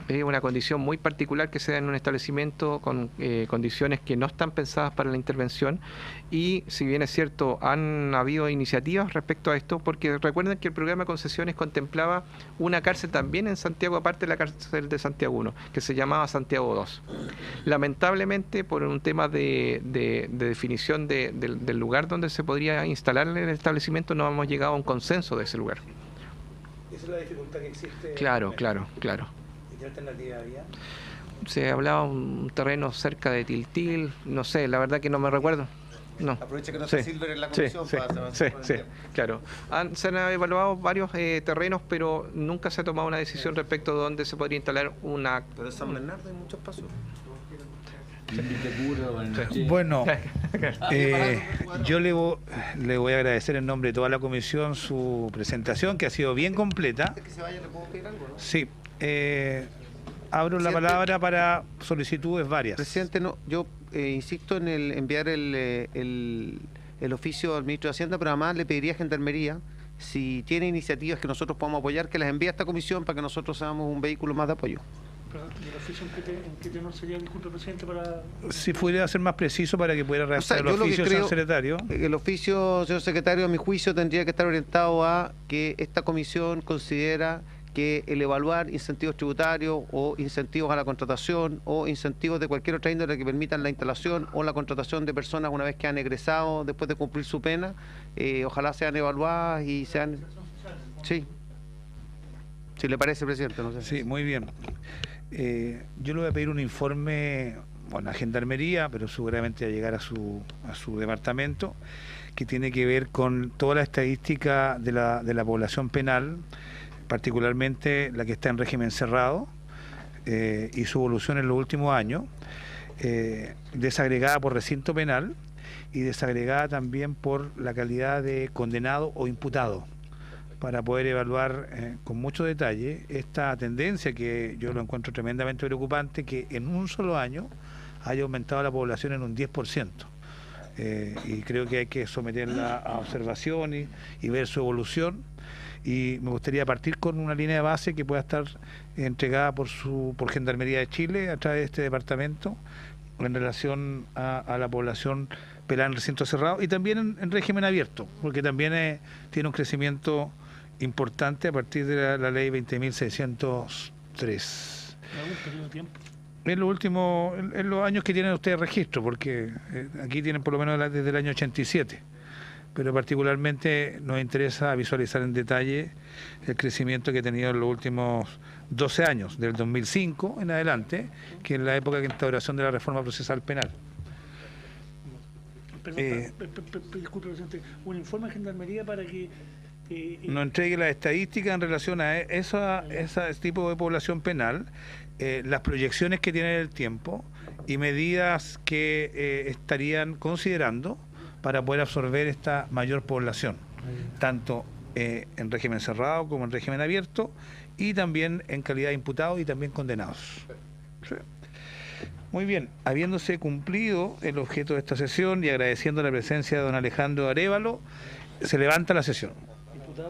S3: Es una condición muy particular que se da en un establecimiento con condiciones que no están pensadas para la intervención, y si bien es cierto, han habido iniciativas respecto a esto, porque recuerden que el programa de concesiones contemplaba una cárcel también en Santiago, aparte de la cárcel de Santiago 1, que se llamaba Santiago 2. Lamentablemente, por un tema de definición del lugar donde se podría instalar el establecimiento, no hemos llegado a un consenso de ese lugar.
S4: ¿Esa es la dificultad que existe?
S3: Claro.
S4: ¿Y qué alternativa había?
S3: Se hablaba un terreno cerca de Tiltil, no sé, la verdad que no me recuerdo. No.
S6: Aprovecha que no está Silver en la comisión para...
S3: Sí, claro. Se han evaluado varios terrenos, pero nunca se ha tomado una decisión respecto de dónde se podría instalar una...
S6: Pero en San Bernardo hay muchos pasos.
S4: Bueno, yo le voy a agradecer en nombre de toda la comisión su presentación, que ha sido bien completa.
S6: ¿Antes que se vaya, le puedo pedir algo, no?
S4: Sí. Abro la palabra para solicitudes varias.
S6: Presidente, yo insisto en enviar el oficio al ministro de Hacienda, pero además le pediría a Gendarmería, si tiene iniciativas que nosotros podamos apoyar, que las envíe a esta comisión para que nosotros seamos un vehículo más de apoyo.
S2: ¿Y el oficio en qué tenor sería, disculpe, presidente, para...?
S4: Si pudiera ser más preciso para que pudiera redactar el oficio, señor secretario.
S6: El oficio, señor secretario, a mi juicio tendría que estar orientado a que esta comisión considera que el evaluar incentivos tributarios o incentivos a la contratación o incentivos de cualquier otra índole que permitan la instalación o la contratación de personas una vez que han egresado después de cumplir su pena, ojalá sean evaluadas y sean... Sí. Si le parece, presidente. No sé.
S4: Sí, muy bien. Yo le voy a pedir un informe, bueno, a Gendarmería, pero seguramente a llegar a su departamento, que tiene que ver con toda la estadística de la población penal, particularmente la que está en régimen cerrado, y su evolución en los últimos años, desagregada por recinto penal y desagregada también por la calidad de condenado o imputado, para poder evaluar con mucho detalle esta tendencia que yo lo encuentro tremendamente preocupante, que en un solo año haya aumentado la población en un 10%. Y creo que hay que someterla a observación y ver su evolución. Y me gustaría partir con una línea de base que pueda estar entregada por Gendarmería de Chile a través de este departamento, en relación a la población penal en recinto cerrado y también en régimen abierto, porque también tiene un crecimiento importante a partir de la ley 20.603. En los años que tienen ustedes registro, porque aquí tienen por lo menos desde el año 87, pero particularmente nos interesa visualizar en detalle el crecimiento que ha tenido en los últimos 12 años, del 2005 en adelante, que es la época de instauración de la reforma procesal penal.
S2: Disculpe, presidente, un informe de Gendarmería para que
S4: nos entregue las estadísticas en relación a ese tipo de población penal, las proyecciones que tiene en el tiempo y medidas que estarían considerando para poder absorber esta mayor población, tanto en régimen cerrado como en régimen abierto, y también en calidad de imputados y también condenados. Sí. Muy bien, habiéndose cumplido el objeto de esta sesión y agradeciendo la presencia de don Alejandro Arévalo, se levanta la sesión.
S2: diputado.